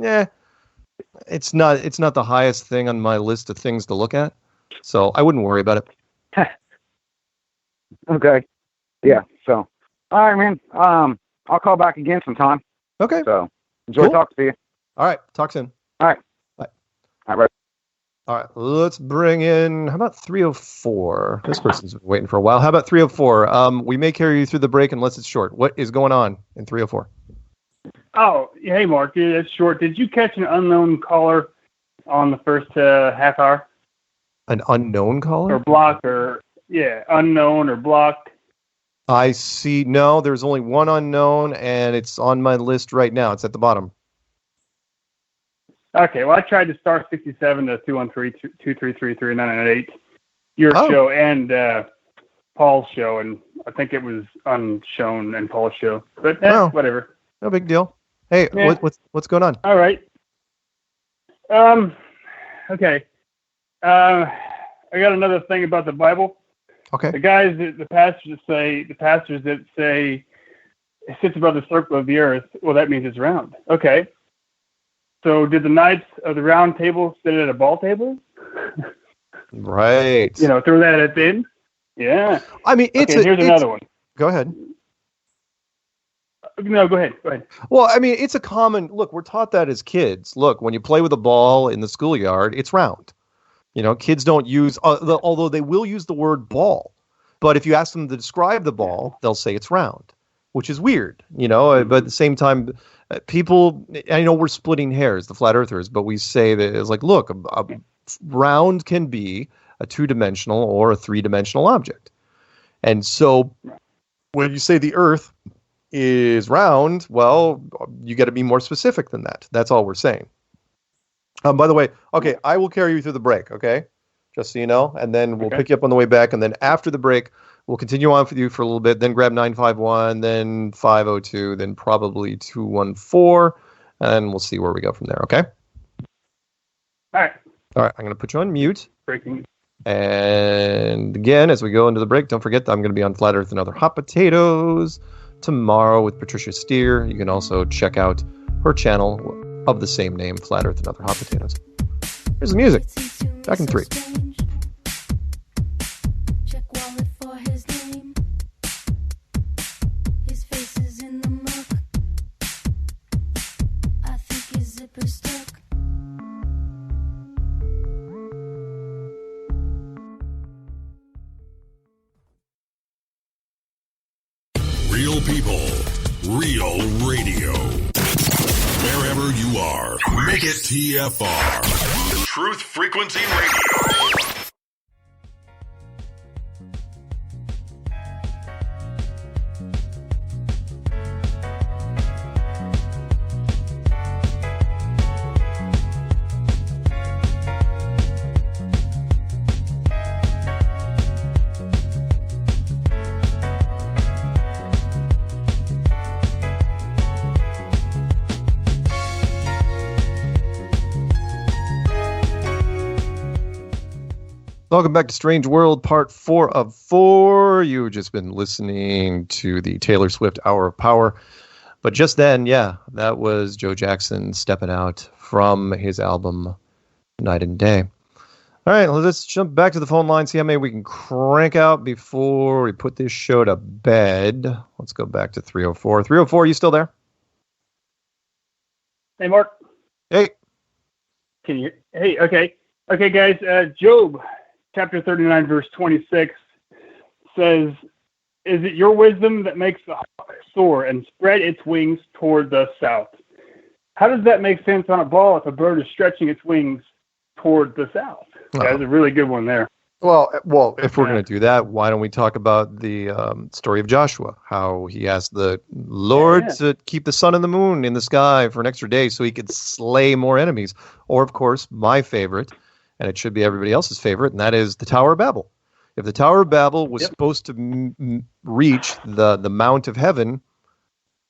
A: it's not the highest thing on my list of things to look at. So I wouldn't worry about it.
U: Okay. Yeah, so. All right, man. I'll call back again sometime.
A: Okay.
U: So, enjoy talking to you.
A: All right. Talk soon.
U: All right.
A: Bye.
U: All right.
A: All right. Let's bring in, how about 304? This person's been waiting for a while. How about 304? We may carry you through the break unless it's short. What is going on in 304?
J: Oh, hey, Mark. It's short. Did you catch an unknown caller on the first half hour?
A: An unknown caller?
J: Or block, unknown or blocked.
A: I see. No, there's only one unknown, and it's on my list right now. It's at the bottom.
J: Okay, well, I tried to star 67 to 213-2333-998, your show and Paul's show, and I think it was unshown and Paul's show. But whatever.
A: No big deal. Hey, what's going on?
J: All right. Okay. I got another thing about the Bible.
A: Okay.
J: The guys, the pastors that say it sits above the circle of the earth, well, that means it's round. Okay. So did the Knights of the Round Table sit at a ball table?
A: Right.
J: Throw that at the end? Yeah.
A: I mean, here's
J: another one.
A: Go ahead.
J: No, go ahead.
A: Well, I mean, it's a common, look, we're taught that as kids. Look, when you play with a ball in the schoolyard, it's round. Kids don't use, although they will use the word ball. But if you ask them to describe the ball, they'll say it's round, which is weird, But at the same time, people, I know we're splitting hairs, the flat earthers, but we say that it's like, look, a round can be a two-dimensional or a three-dimensional object. And so when you say the earth is round, well, you got to be more specific than that. That's all we're saying. By the way, okay, I will carry you through the break, okay? Just so you know, and then we'll pick you up on the way back, and then after the break, we'll continue on with you for a little bit, then grab 951, then 502, then probably 214, and we'll see where we go from there, okay?
J: All right,
A: I'm going to put you on mute.
J: Breaking.
A: And again, as we go into the break, don't forget that I'm going to be on Flat Earth and Other Hot Potatoes tomorrow with Patricia Steer. You can also check out her channel of the same name, Flat Earth and Other Hot Potatoes. Here's the music. Back in 3.
O: Real people, real radio. Wherever you are, make it TFR. Truth Frequency Radio.
A: Welcome back to Strange World, part 4 of 4. You've just been listening to the Taylor Swift Hour of Power. But just then, that was Joe Jackson stepping out from his album Night and Day. All right, let's jump back to the phone line, see how many we can crank out before we put this show to bed. Let's go back to 304. 304, you still there?
J: Hey, Mark.
A: Hey.
J: Can you? Hey, okay. Okay, guys, Job. Chapter 39, verse 26 says, "Is it your wisdom that makes the hawk soar and spread its wings toward the south?" How does that make sense on a ball if a bird is stretching its wings toward the south? That's a really good one there.
A: Well, if we're going to do that, why don't we talk about the story of Joshua, how he asked the Lord to keep the sun and the moon in the sky for an extra day so he could slay more enemies. Or, of course, my favorite, and it should be everybody else's favorite, and that is the Tower of Babel. If the Tower of Babel was supposed to reach the Mount of Heaven,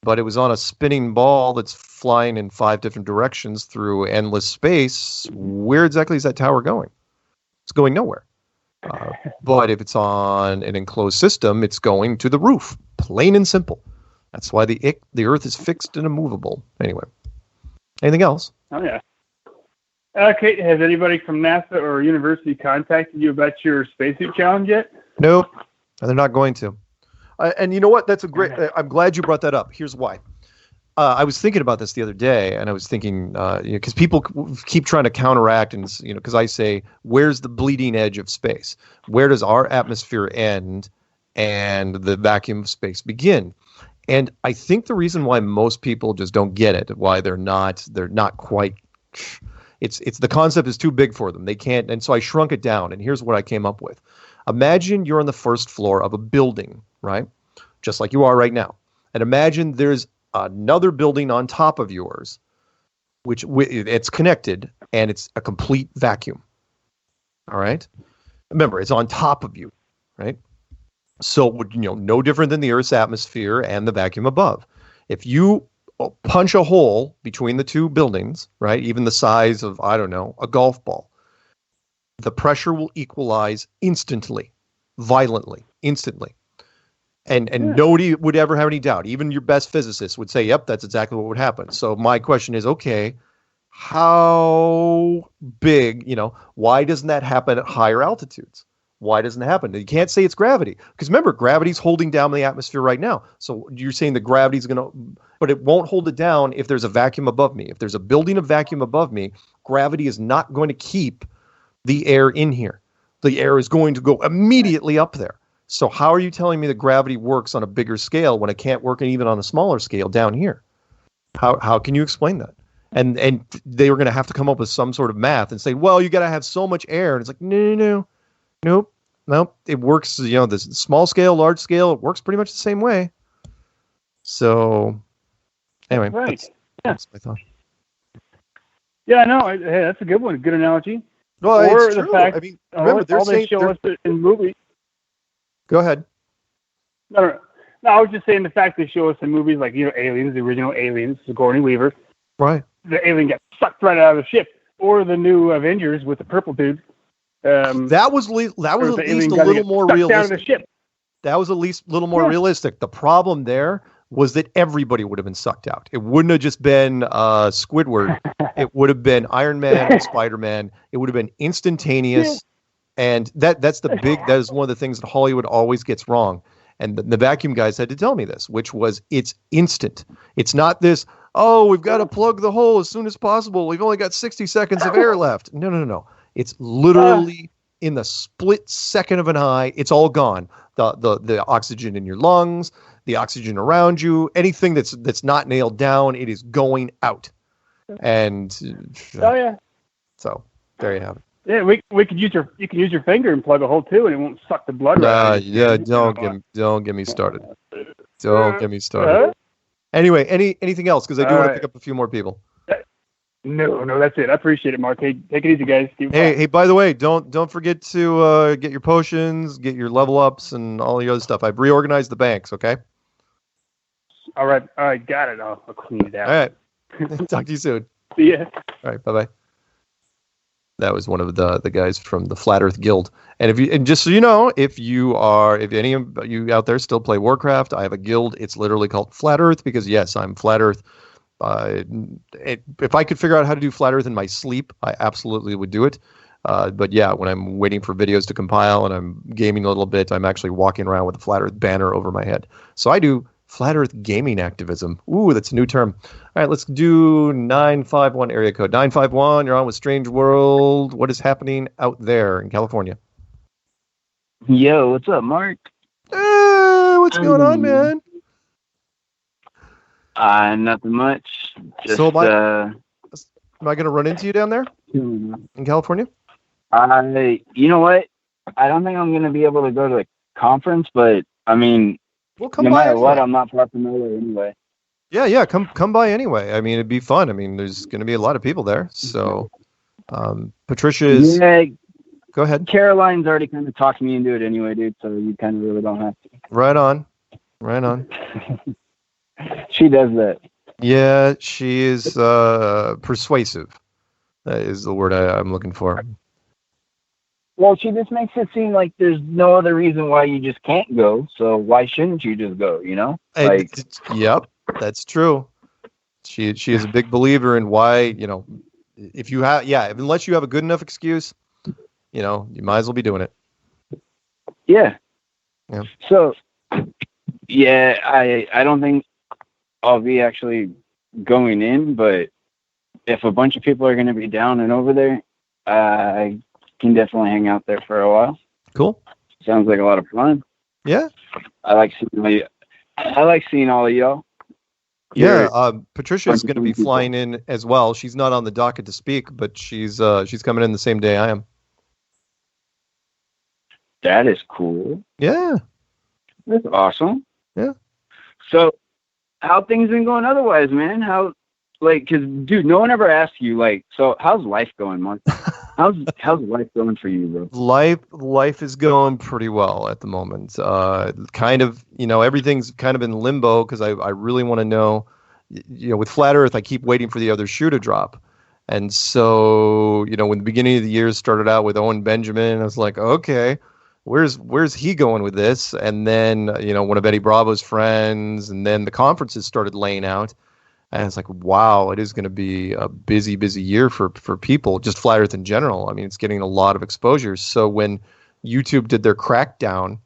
A: but it was on a spinning ball that's flying in 5 different directions through endless space, where exactly is that tower going? It's going nowhere. But if it's on an enclosed system, it's going to the roof, plain and simple. That's why the Earth is fixed and immovable. Anyway, anything else?
J: Oh, yeah. Okay, has anybody from NASA or university contacted you about your spacesuit challenge yet?
A: Nope, they're not going to. And you know what? That's a great. I'm glad you brought that up. Here's why. I was thinking about this the other day, and I was thinking, because people keep trying to counteract, and because I say, where's the bleeding edge of space? Where does our atmosphere end and the vacuum of space begin? And I think the reason why most people just don't get it, why they're not quite. It's the concept is too big for them. They can't, and so I shrunk it down. And here's what I came up with. Imagine you're on the first floor of a building, right? Just like you are right now. And imagine there's another building on top of yours, which it's connected, and it's a complete vacuum. All right? Remember, it's on top of you, right? So, no different than the Earth's atmosphere and the vacuum above. If you punch a hole between the two buildings, right, even the size of, I don't know, a golf ball, the pressure will equalize instantly, violently, instantly. And nobody would ever have any doubt. Even your best physicist would say, yep, that's exactly what would happen. So my question is, okay, how big, why doesn't that happen at higher altitudes? Why doesn't it happen? You can't say it's gravity. Because remember, gravity's holding down the atmosphere right now. So you're saying the gravity's going to, but it won't hold it down if there's a vacuum above me. If there's a building of vacuum above me, gravity is not going to keep the air in here. The air is going to go immediately up there. So how are you telling me that gravity works on a bigger scale when it can't work even on a smaller scale down here? How can you explain that? And they were going to have to come up with some sort of math and say, well, you got to have so much air. And it's like, nope. It works, the small scale, large scale, it works pretty much the same way. So anyway,
J: right.
A: That's my thought.
J: Yeah, I know. Hey, that's a good one. Good analogy.
A: Well,
J: or
A: it's
J: the
A: true.
J: fact,
A: I mean, remember, they're
J: they show us in movies.
A: Go ahead.
J: No, I was just saying the fact they show us in movies like, Aliens, the original Aliens, Sigourney Weaver.
A: Right.
J: The alien gets sucked right out of the ship. Or the new Avengers with the purple dude.
A: That was at least a little more realistic. That was at least a little more realistic. The problem there was that everybody would have been sucked out. It wouldn't have just been Squidward. It would have been Iron Man and Spider-Man. It would have been instantaneous. And that is one of the things that Hollywood always gets wrong. And the vacuum guys had to tell me this, which was it's instant. It's not this, we've got to plug the hole as soon as possible. We've only got 60 seconds of air left. No. It's literally in the split second of an eye. It's all gone. The oxygen in your lungs, the oxygen around you, anything that's not nailed down, it is going out. And so there you have it.
J: Yeah, we could use you can use your finger and plug a hole too, and it won't suck the blood.
A: Don't get me started. Don't get me started. Anyway, anything else? Because I do want to pick up a few more people.
J: No, that's it. I appreciate it, Mark. Hey, take it easy, guys.
A: Hey, by the way, don't forget to get your potions, get your level ups, and all the other stuff. I've reorganized the banks. Okay.
J: All right, got it. I'll clean it out.
A: All right. Talk to you soon.
J: See ya.
A: All right, bye. That was one of the guys from the Flat Earth Guild. And just so you know, if any of you out there still play Warcraft, I have a guild. It's literally called Flat Earth because yes, I'm Flat Earth. If I could figure out how to do Flat Earth in my sleep, I absolutely would do it. But yeah, when I'm waiting for videos to compile and I'm gaming a little bit, I'm actually walking around with a Flat Earth banner over my head. So I do Flat Earth gaming activism. Ooh, that's a new term. All right, let's do 951 area code. 951, you're on with Strange World. What is happening out there in California?
B: Yo, what's up, Mark?
A: Hey, what's going on, man?
B: Nothing much. Just,
A: so am I going to run into you down there in California?
B: You know what? I don't think I'm going to be able to go to the conference, but I mean, no matter what, I'm not far from nowhere anyway.
A: Yeah, come by anyway. I mean, it'd be fun. I mean, there's going to be a lot of people there. So, Patricia is...
B: Yeah,
A: go ahead.
B: Caroline's already kind of talked me into it anyway, dude, so you kind of really don't have to.
A: Right on.
B: She does that.
A: Yeah, she is persuasive. That is the word I'm looking for.
B: Well, she just makes it seem like there's no other reason why you just can't go. So why shouldn't you just go? You know? Like,
A: Yep, that's true. She is a big believer in why, if you have, unless you have a good enough excuse, you might as well be doing it.
B: yeah.
A: Yeah.
B: So, yeah, I don't think I'll be actually going in, but if a bunch of people are going to be down and over there, I can definitely hang out there for a while.
A: Cool.
B: Sounds like a lot of fun.
A: Yeah.
B: I like seeing all of y'all.
A: Yeah, Patricia is going to be flying in as well. She's not on the docket to speak, but she's coming in the same day I am.
B: That is cool.
A: Yeah.
B: That's awesome.
A: Yeah.
B: So, how things been going otherwise, man? How, because, dude, no one ever asked you, so how's life going, Mark? How's life going for you, bro?
A: Life is going pretty well at the moment. Kind of, everything's kind of in limbo because I really want to know, with Flat Earth, I keep waiting for the other shoe to drop. And so, when the beginning of the year started out with Owen Benjamin, I was like, okay, where's he going with this? And then, one of Eddie Bravo's friends, and then the conferences started laying out. And it's like, wow, it is going to be a busy, busy year for people, just Flat Earth in general. I mean, it's getting a lot of exposure. So when YouTube did their crackdown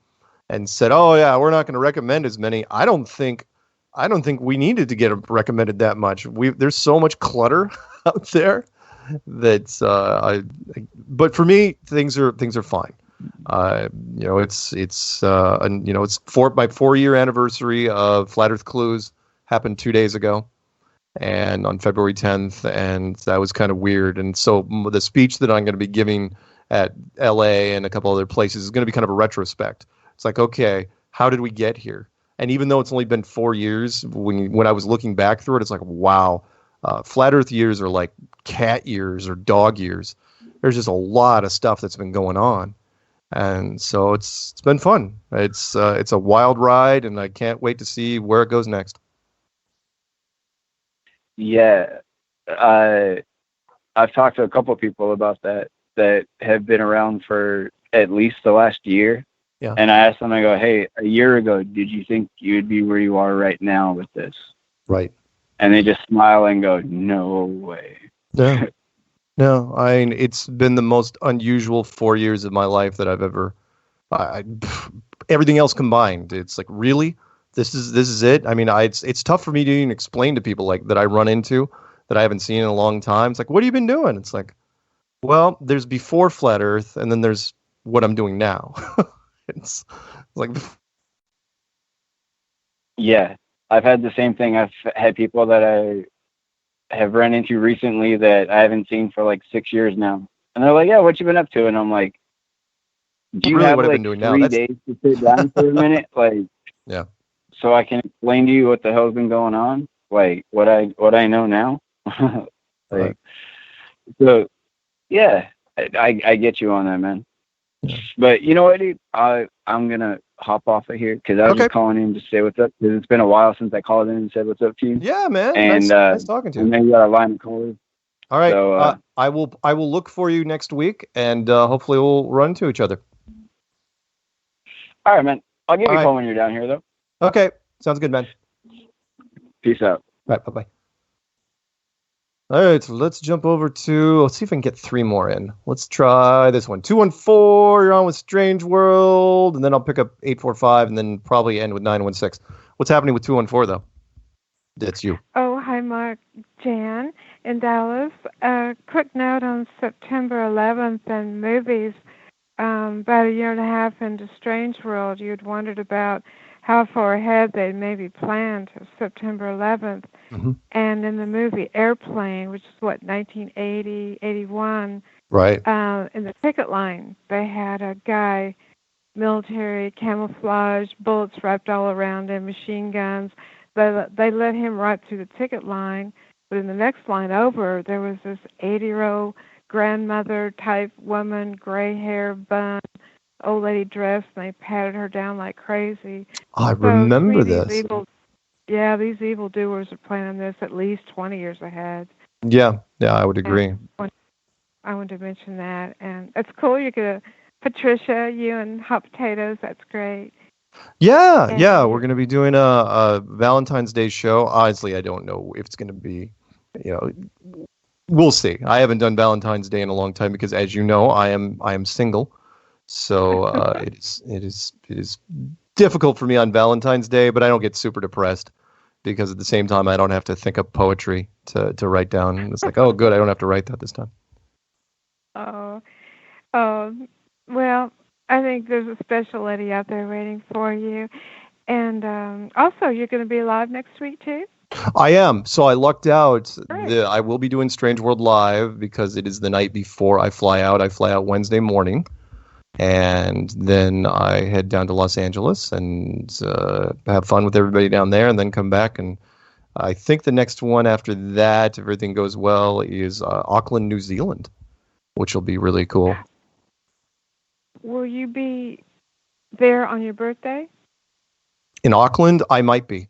A: and said, oh, yeah, we're not going to recommend as many, I don't think we needed to get recommended that much. There's so much clutter out there that but for me, things are fine. It's my 4-year anniversary of Flat Earth Clues happened 2 days ago. And on February 10th, and that was kind of weird. And so the speech that I'm going to be giving at LA and a couple other places is going to be kind of a retrospect. It's like, okay, how did we get here? And even though it's only been 4 years, when I was looking back through it, it's like, wow, Flat Earth years are like cat years or dog years. There's just a lot of stuff that's been going on. And so it's been fun. It's a wild ride, and I can't wait to see where it goes next.
B: Yeah, I've talked to a couple of people about that have been around for at least the last year.
A: Yeah.
B: And I asked them, I go, hey, a year ago, did you think you'd be where you are right now with this?
A: Right.
B: And they just smile and go, no way.
A: No. No, I mean, it's been the most unusual 4 years of my life that I've ever, everything else combined. It's like, really? This is it. I mean, it's tough for me to even explain to people like that I run into that I haven't seen in a long time. It's like, what have you been doing? It's like, well, there's before Flat Earth, and then there's what I'm doing now. it's like,
B: yeah, I've had the same thing. I've had people that I have run into recently that I haven't seen for like 6 years now, and they're like, yeah, what you been up to? And I'm like, do you
A: really
B: have
A: what I've
B: like
A: been doing
B: 3
A: now.
B: days to sit down for a minute? Like,
A: yeah.
B: So I can explain to you what the hell's been going on, like what I know now.
A: Right.
B: So, yeah, I get you on that, man. Yeah. But you know what, dude? I'm gonna hop off of here because I was just calling in to say what's up because it's been a while since I called in and said what's up to you.
A: Yeah, man.
B: And
A: nice talking to you.
B: And then you got a line of callers.
A: All right.
B: So,
A: I will look for you next week, and hopefully we'll run into each other.
B: All right, man. I'll give you a call when you're down here, though.
A: Okay. Sounds good, man.
B: Peace out.
A: All right. Bye-bye. All right. So let's jump over to, let's see if I can get 3 more in. Let's try this one. 214, you're on with Strange World, and then I'll pick up 845, and then probably end with 916. What's happening with 214, though? That's you.
C: Oh, hi, Mark. Jan in Dallas. Quick note on September 11th and movies. About a year and a half into Strange World, you'd wondered about how far ahead they maybe planned September 11th.
A: Mm-hmm.
C: And in the movie Airplane, which is 1980, 81,
A: right?
C: In the ticket line, they had a guy, military, camouflage, bullets wrapped all around him, machine guns. They let him right through the ticket line. But in the next line over, there was this 80-year-old grandmother type woman, gray hair, bun, old lady dress, and they patted her down like crazy.
A: I remember this.
C: yeah, these evildoers are planning this at least 20 years ahead.
A: Yeah, I would agree.
C: I wanted to mention that, and it's cool. You get Patricia, you and Hot Potatoes. That's great.
A: Yeah, we're going to be doing a Valentine's Day show. Honestly, I don't know if it's going to be, we'll see. I haven't done Valentine's Day in a long time because, as you know, I am single, so it is difficult for me on Valentine's Day. But I don't get super depressed because at the same time I don't have to think up poetry to write down. It's like, oh, good, I don't have to write that this time.
C: Well, I think there's a special lady out there waiting for you. And also, you're going to be live next week, too?
A: I am. So I lucked out. I will be doing Strange World Live because it is the night before I fly out. I fly out Wednesday morning. And then I head down to Los Angeles and have fun with everybody down there and then come back. And I think the next one after that, if everything goes well, is Auckland, New Zealand, which will be really cool.
C: Will you be there on your birthday?
A: In Auckland, I might be.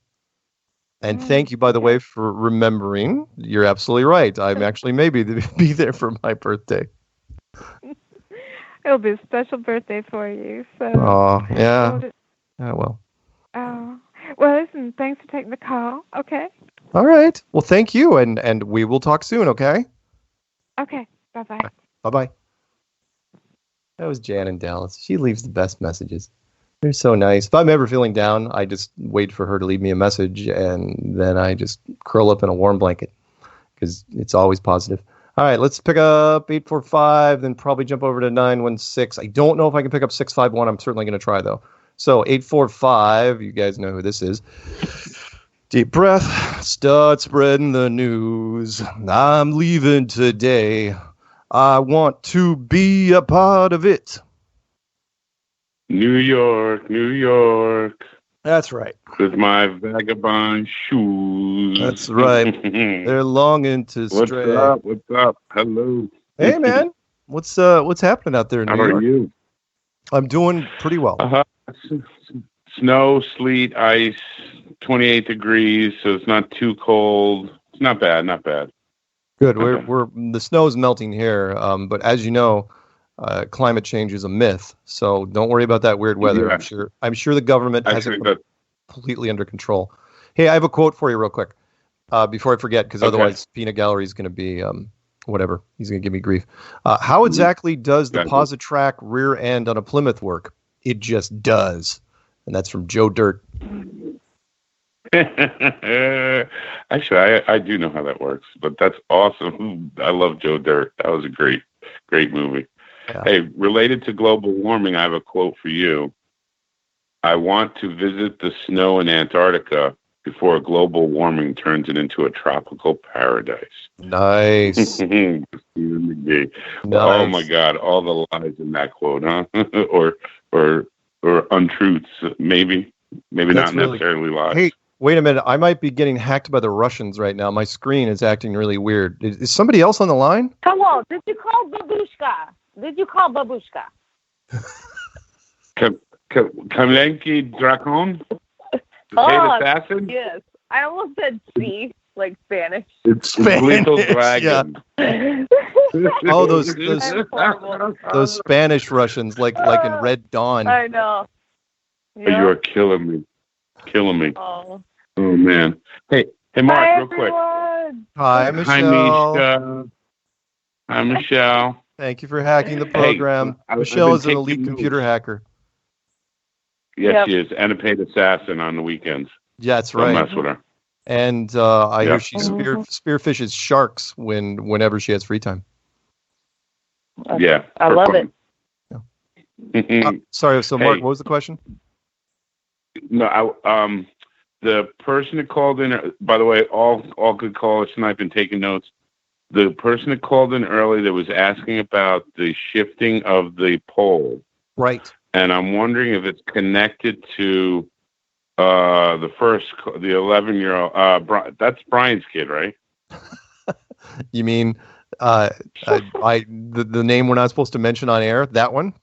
A: And thank you, by the way, for remembering. You're absolutely right. I'm actually maybe to be there for my birthday.
C: It'll be a special birthday for you. So.
A: Oh, yeah. Well.
C: Oh. Well, listen, thanks for taking the call, okay?
A: All right. Well, thank you, and we will talk soon, okay?
C: Okay. Bye-bye.
A: Bye-bye. That was Jan in Dallas. She leaves the best messages. They're so nice. If I'm ever feeling down, I just wait for her to leave me a message, and then I just curl up in a warm blanket because it's always positive. All right, let's pick up 845, then probably jump over to 916. I don't know if I can pick up 651. I'm certainly going to try, though. So 845, you guys know who this is. Deep breath, start spreading the news. I'm leaving today. I want to be a part of it.
D: New York, New York.
A: That's right.
D: With my vagabond shoes.
A: That's right. They're longing to stray.
D: What's up? Hello.
A: Hey, man. What's happening out there in New York?
D: How are you?
A: I'm doing pretty well.
D: Snow, sleet, ice, 28 degrees, so it's not too cold. It's not bad, not bad.
A: Good. We're the snow's melting here, but as you know, climate change is a myth. So don't worry about that weird weather.
D: Yeah.
A: I'm sure the government has it completely under control. Hey, I have a quote for you real quick before I forget, because otherwise Peanut Gallery is going to be whatever. He's going to give me grief. How exactly does the Positrack rear end on a Plymouth work? It just does. And that's from Joe Dirt.
D: Actually, I do know how that works, but that's awesome. I love Joe Dirt. That was a great movie. Yeah. Hey, related to global warming, I have a quote for you. I want to visit the snow in Antarctica before global warming turns it into a tropical paradise.
A: Nice.
D: Nice. Oh my God, all the lies in that quote, huh? or untruths, maybe
A: That's
D: not necessarily lies.
A: Hey, wait a minute. I might be getting hacked by the Russians right now. My screen is acting really weird. Is somebody else on the line?
N: Hello, did you call Babushka?
D: Kalenki Dracon?
V: Oh,
D: assassin?
V: yes. I almost said C, like Spanish.
D: It's Lethal Dragon.
A: Oh, those Spanish Russians, like in Red Dawn.
V: I know.
D: Yeah. You are killing me.
V: Oh
D: man. Hey, Mark,
V: Hi,
D: real quick.
A: Hi, Michelle.
D: Hi, Michelle.
A: Thank you for hacking the program. Michelle is an elite computer hacker.
D: Yes, she is, and a paid assassin on the weekends.
A: Yeah, that's right.
D: Don't mess with her.
A: And I hear she spearfishes sharks whenever she has free time.
D: Yeah,
V: I love it.
A: Sorry, so Mark, what was the question?
D: No, the person that called in. By the way, all good callers tonight. I've been taking notes. The person that called in early that was asking about the shifting of the pole.
A: Right.
D: And I'm wondering if it's connected to the 11-year-old. That's Brian's kid, right?
A: You mean the name we're not supposed to mention on air? That one?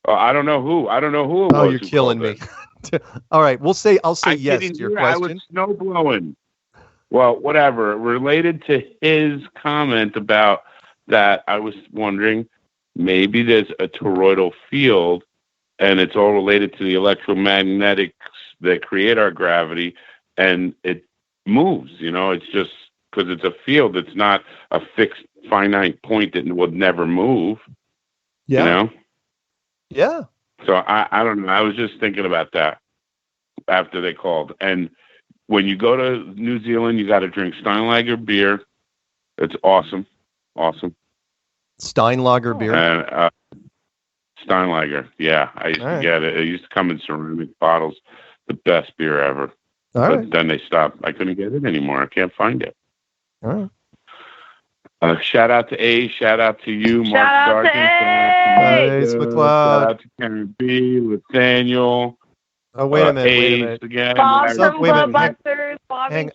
D: I don't know who. It was.
A: Oh, you're killing me. All right, I'll say yes to your
D: I was
A: question.
D: snow blowing. Well, whatever. Related to his comment about that, I was wondering, maybe there's a toroidal field, and it's all related to the electromagnetics that create our gravity, and it moves. It's just because it's a field. It's not a fixed, finite point that would never move.
A: Yeah. Yeah.
D: So I don't know. I was just thinking about that after they called. And when you go to New Zealand, you got to drink Steinlager beer. It's awesome. Awesome.
A: Steinlager beer?
D: And, Steinlager. Yeah. I used to get it. It used to come in ceramic bottles. The best beer ever. But then they stopped. I couldn't get it anymore. I can't find it.
A: All right.
D: Shout out to A. Shout out to you, Mark Sargent.
A: Nice, McLeod.
D: Shout out to Karen B. Nathaniel.
A: Oh, wait a minute.
D: Again.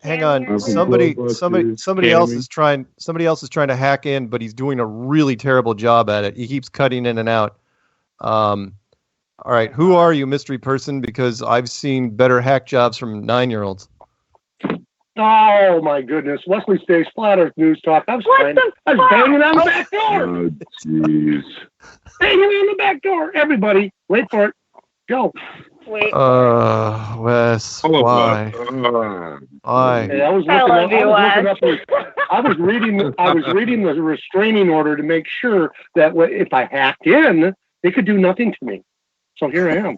A: Hang on. Somebody else is trying to hack in, but he's doing a really terrible job at it. He keeps cutting in and out. All right, who are you, mystery person? Because I've seen better hack jobs from 9-year-olds.
G: Oh my goodness! Wesley Stays Flat Earth News Talk. I was banging on the back door.
D: Oh jeez!
G: Banging on the back door. Everybody, wait for it. Go.
V: Wait.
A: Wes, why? Why?
G: Hey, I was reading the restraining order to make sure that if I hacked in, they could do nothing to me. So here I am.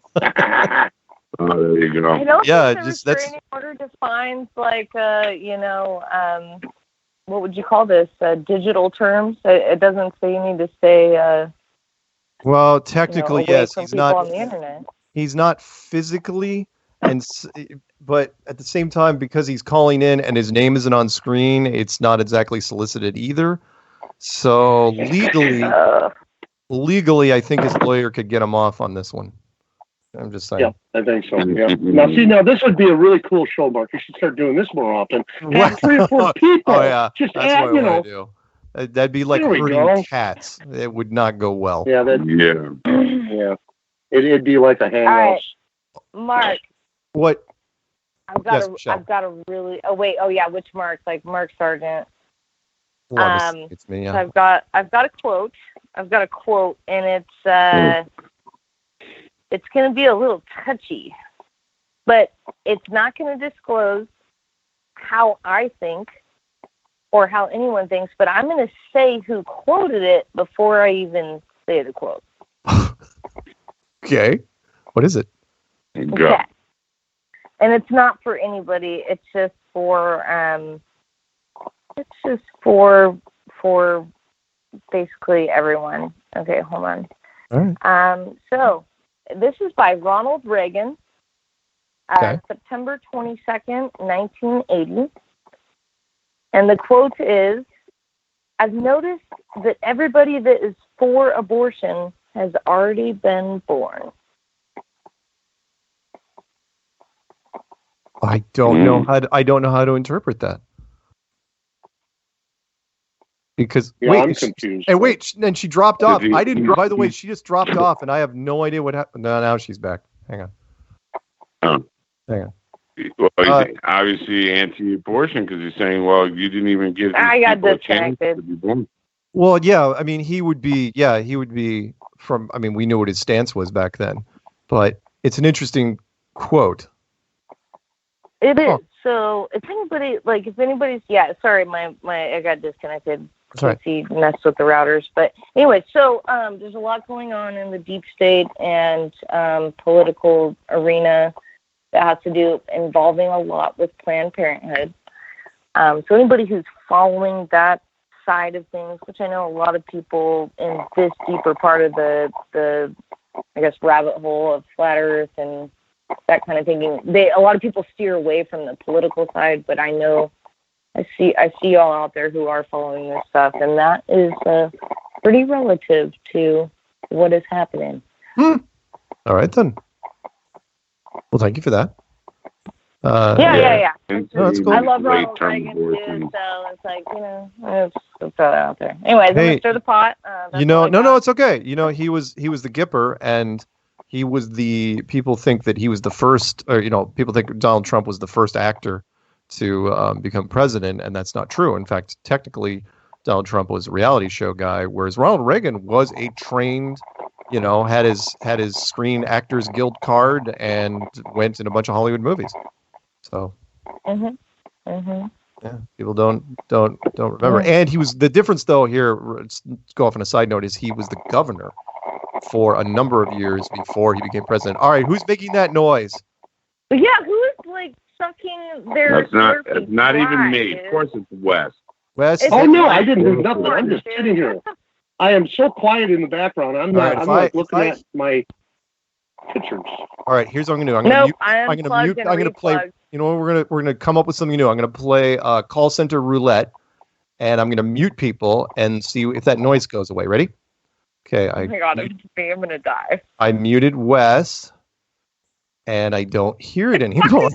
D: Oh, there you go.
V: I don't think the restraining order defines what would you call this? Digital terms. It doesn't say you need to stay.
A: Well, technically, yes.
V: He's not on the internet.
A: He's not physically, but at the same time, because he's calling in and his name isn't on screen, it's not exactly solicited either. So legally, I think his lawyer could get him off on this one. I'm just saying.
G: Yeah, I think so. Yeah. Now, this would be a really cool show, Mark. You should start doing this more often. Have 3 or 4 people.
A: Oh yeah,
G: just
A: that's
G: add,
A: what I do. That'd be like herding cats. It would not go well.
G: Yeah. Yeah. It'd be like a hang house.
V: Mark.
A: What?
V: I've got a really. Oh wait. Oh yeah. Which Mark? Like Mark Sargent.
A: It's me. Yeah.
V: So I've got a quote. And it's going to be a little touchy, but it's not going to disclose how I think or how anyone thinks, but I'm going to say who quoted it before I even say the quote.
A: Okay. What is it?
V: Okay. And it's not for anybody. It's just for basically everyone. Okay, hold on.
A: All right.
V: So this is by Ronald Reagan, September 22nd, 1980. And the quote is, "I've noticed that everybody that is for abortion has already been born."
A: I don't know how to interpret that. Because
G: I'm confused.
A: And she dropped off. I didn't. By the way, she just dropped off, and I have no idea what happened. No, now she's back. Hang on. Hang on.
D: Well, he's obviously anti-abortion because he's saying, "Well, you didn't even give these people a chance to be born."
A: Well, yeah. I mean, he would be from. I mean, we knew what his stance was back then, but it's an interesting quote.
V: It is. So if anybody's, sorry, my I got disconnected.
A: Right.
V: He messed with the routers. But anyway, so there's a lot going on in the deep state and political arena that has to do involving a lot with Planned Parenthood. So anybody who's following that side of things, which I know a lot of people in this deeper part of the I guess rabbit hole of flat Earth and that kind of thinking, a lot of people steer away from the political side, but I know I see y'all out there who are following this stuff, and that is pretty relative to what is happening.
A: All right then. Well, thank you for that.
V: Yeah.
A: No, that's cool.
V: I love Ronald Reagan too, so it's like, let's throw that out there. Anyways, I'm gonna stir the pot.
A: No, it's okay. He was the Gipper, and He was people think that he was the first, or people think Donald Trump was the first actor to become president, and that's not true. In fact, technically, Donald Trump was a reality show guy, whereas Ronald Reagan was a trained, had his Screen Actors Guild card and went in a bunch of Hollywood movies. So, yeah, people don't remember. And he was the difference, though. Here, let's go off on a side note: is he was the governor for a number of years before he became president. All right, who's making that noise?
V: But yeah, who is like sucking their?
D: That's not even me. Of course, it's Wes.
A: Wes.
G: Oh no, I didn't do nothing. I'm just sitting here. I am so quiet in the background. I'm not. I'm like looking at my pictures.
A: All right, here's what I'm gonna do. I'm gonna play. You know what? We're gonna come up with something new. I'm gonna play call center roulette, and I'm gonna mute people and see if that noise goes away. Ready? Okay.
V: Oh my god, I'm gonna die.
A: I muted Wes, and I don't hear it anymore.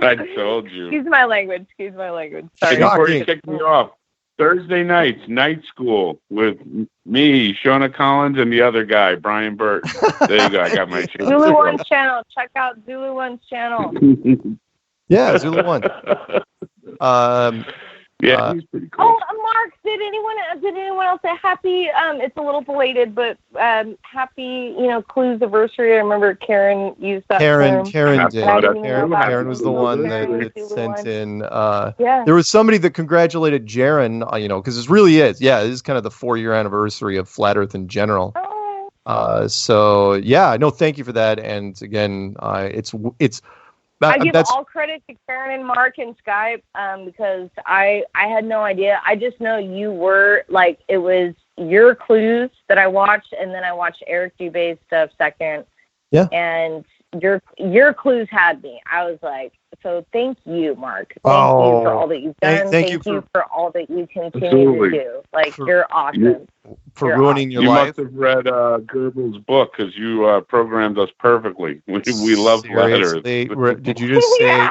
D: I told you.
V: Excuse my language. Sorry.
D: Before you kick me off, Thursday nights, night school with me, Shona Collins, and the other guy, Brian Burt. There you go. I got my chance.
V: Zulu One's channel. Check out Zulu One's channel.
A: Yeah, Zulu One.
D: Yeah, he's pretty cool.
V: Oh, Mark, did anyone else say happy? It's a little belated, but happy, Clues anniversary. I remember Karen used that term.
A: Karen did. Karen was the one that sent in. There was somebody that congratulated Jaron, because this really is. Yeah, this is kind of the 4-year anniversary of Flat Earth in general. So yeah, no, thank you for that. And again, it's.
V: I give all credit to Karen and Mark and Skype because I had no idea. I just know you were it was your Clues that I watched, and then I watched Eric Dubé's stuff second.
A: Yeah.
V: And your Clues had me. I was like, so thank you, Mark. Thank you for all that you've done. Thank you for all that you continue to do. You're awesome.
A: For ruining your life.
D: You must have read Goebbels' book because you programmed us perfectly. We love letters.
A: Did you just say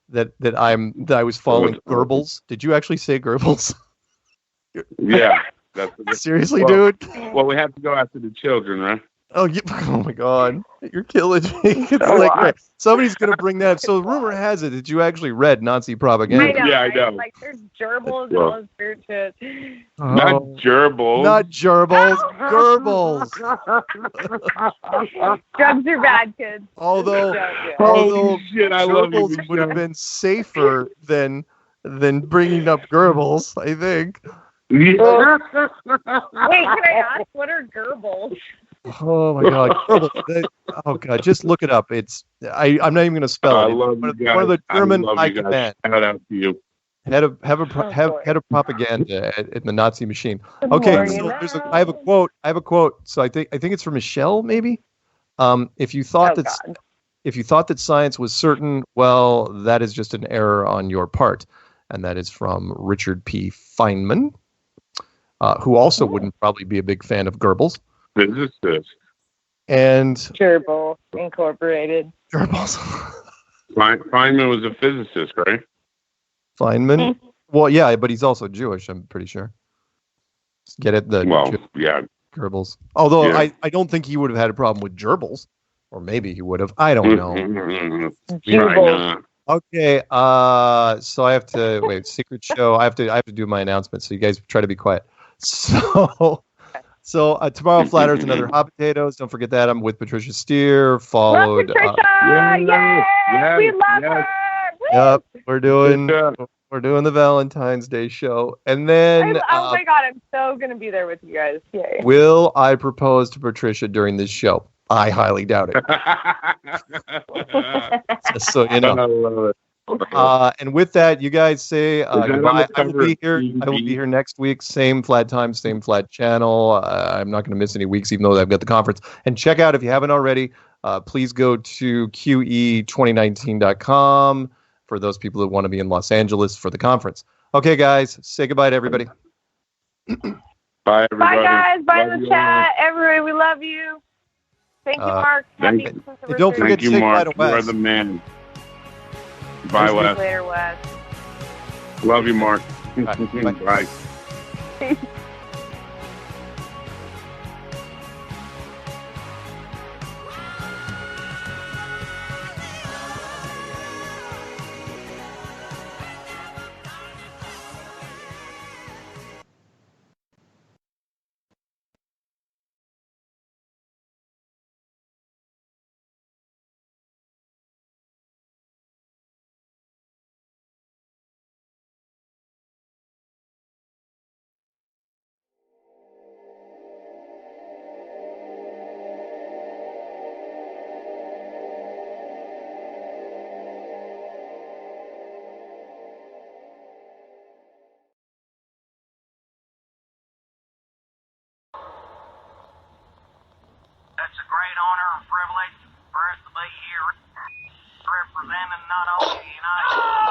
A: that I was following Goebbels? Did you actually say Goebbels?
D: Yeah.
A: Seriously, dude?
D: Well, we have to go after the children, right?
A: Oh my God! You're killing me. It's somebody's gonna bring that up. So rumor has it that you actually read Nazi propaganda.
V: I know,
D: yeah, I know.
V: There's gerbils and all this weird shit.
D: Not gerbils.
A: Not gerbils. Goebbels.
V: Drugs are bad, kids.
A: Although
D: shit, I
A: gerbils would have been safer than bringing up Goebbels, I think.
V: Wait, can I ask what are gerbils?
A: Oh my God! Oh God! Just look it up. I'm not even going to spell it.
D: One
A: of the German high command.
D: Shout out to you.
A: Head of propaganda in the Nazi machine. Okay, so I have a quote. So I think it's from Michelle, maybe. If you thought that science was certain, well, that is just an error on your part, and that is from Richard P. Feynman, who also wouldn't probably be a big fan of Goebbels.
D: Physicist.
A: And
V: Gerbil Incorporated.
A: Gerbils.
D: Feynman was a physicist, right?
A: Feynman? Well, yeah, but he's also Jewish, I'm pretty sure. Get it?
D: Yeah.
A: Goebbels. Although I don't think he would have had a problem with gerbils. Or maybe he would have. I don't know. Okay, so I have to secret show. I have to do my announcement, so you guys try to be quiet. So tomorrow, Flat Earth and Other Hot Potatoes. Don't forget that. I'm with Patricia Steer. Followed.
V: Love Patricia! Yay! We love her!
A: Yep, we're doing the Valentine's Day show, and then.
V: Oh my God! I'm so gonna be there with you guys. Yay!
A: Will I propose to Patricia during this show? I highly doubt it. Just so you know.
D: I love it.
A: And with that, you guys say goodbye. I will be here. I will be here next week. Same flat time, same flat channel. I'm not going to miss any weeks, even though I've got the conference. And check out, if you haven't already, please go to QE2019.com for those people that want to be in Los Angeles for the conference. Okay, guys, say goodbye to everybody.
D: Bye, everybody.
V: Bye, guys. Bye in the chat. Everybody, we love you. Thank you, Mark. Happy
A: and don't forget to say goodbye to Wes.
D: You are the man. Bye, Wes.
V: Later, Wes.
D: Love you, Mark.
A: Bye.
D: Bye.
P: It's a great honor and privilege for us to be here representing not only the United States,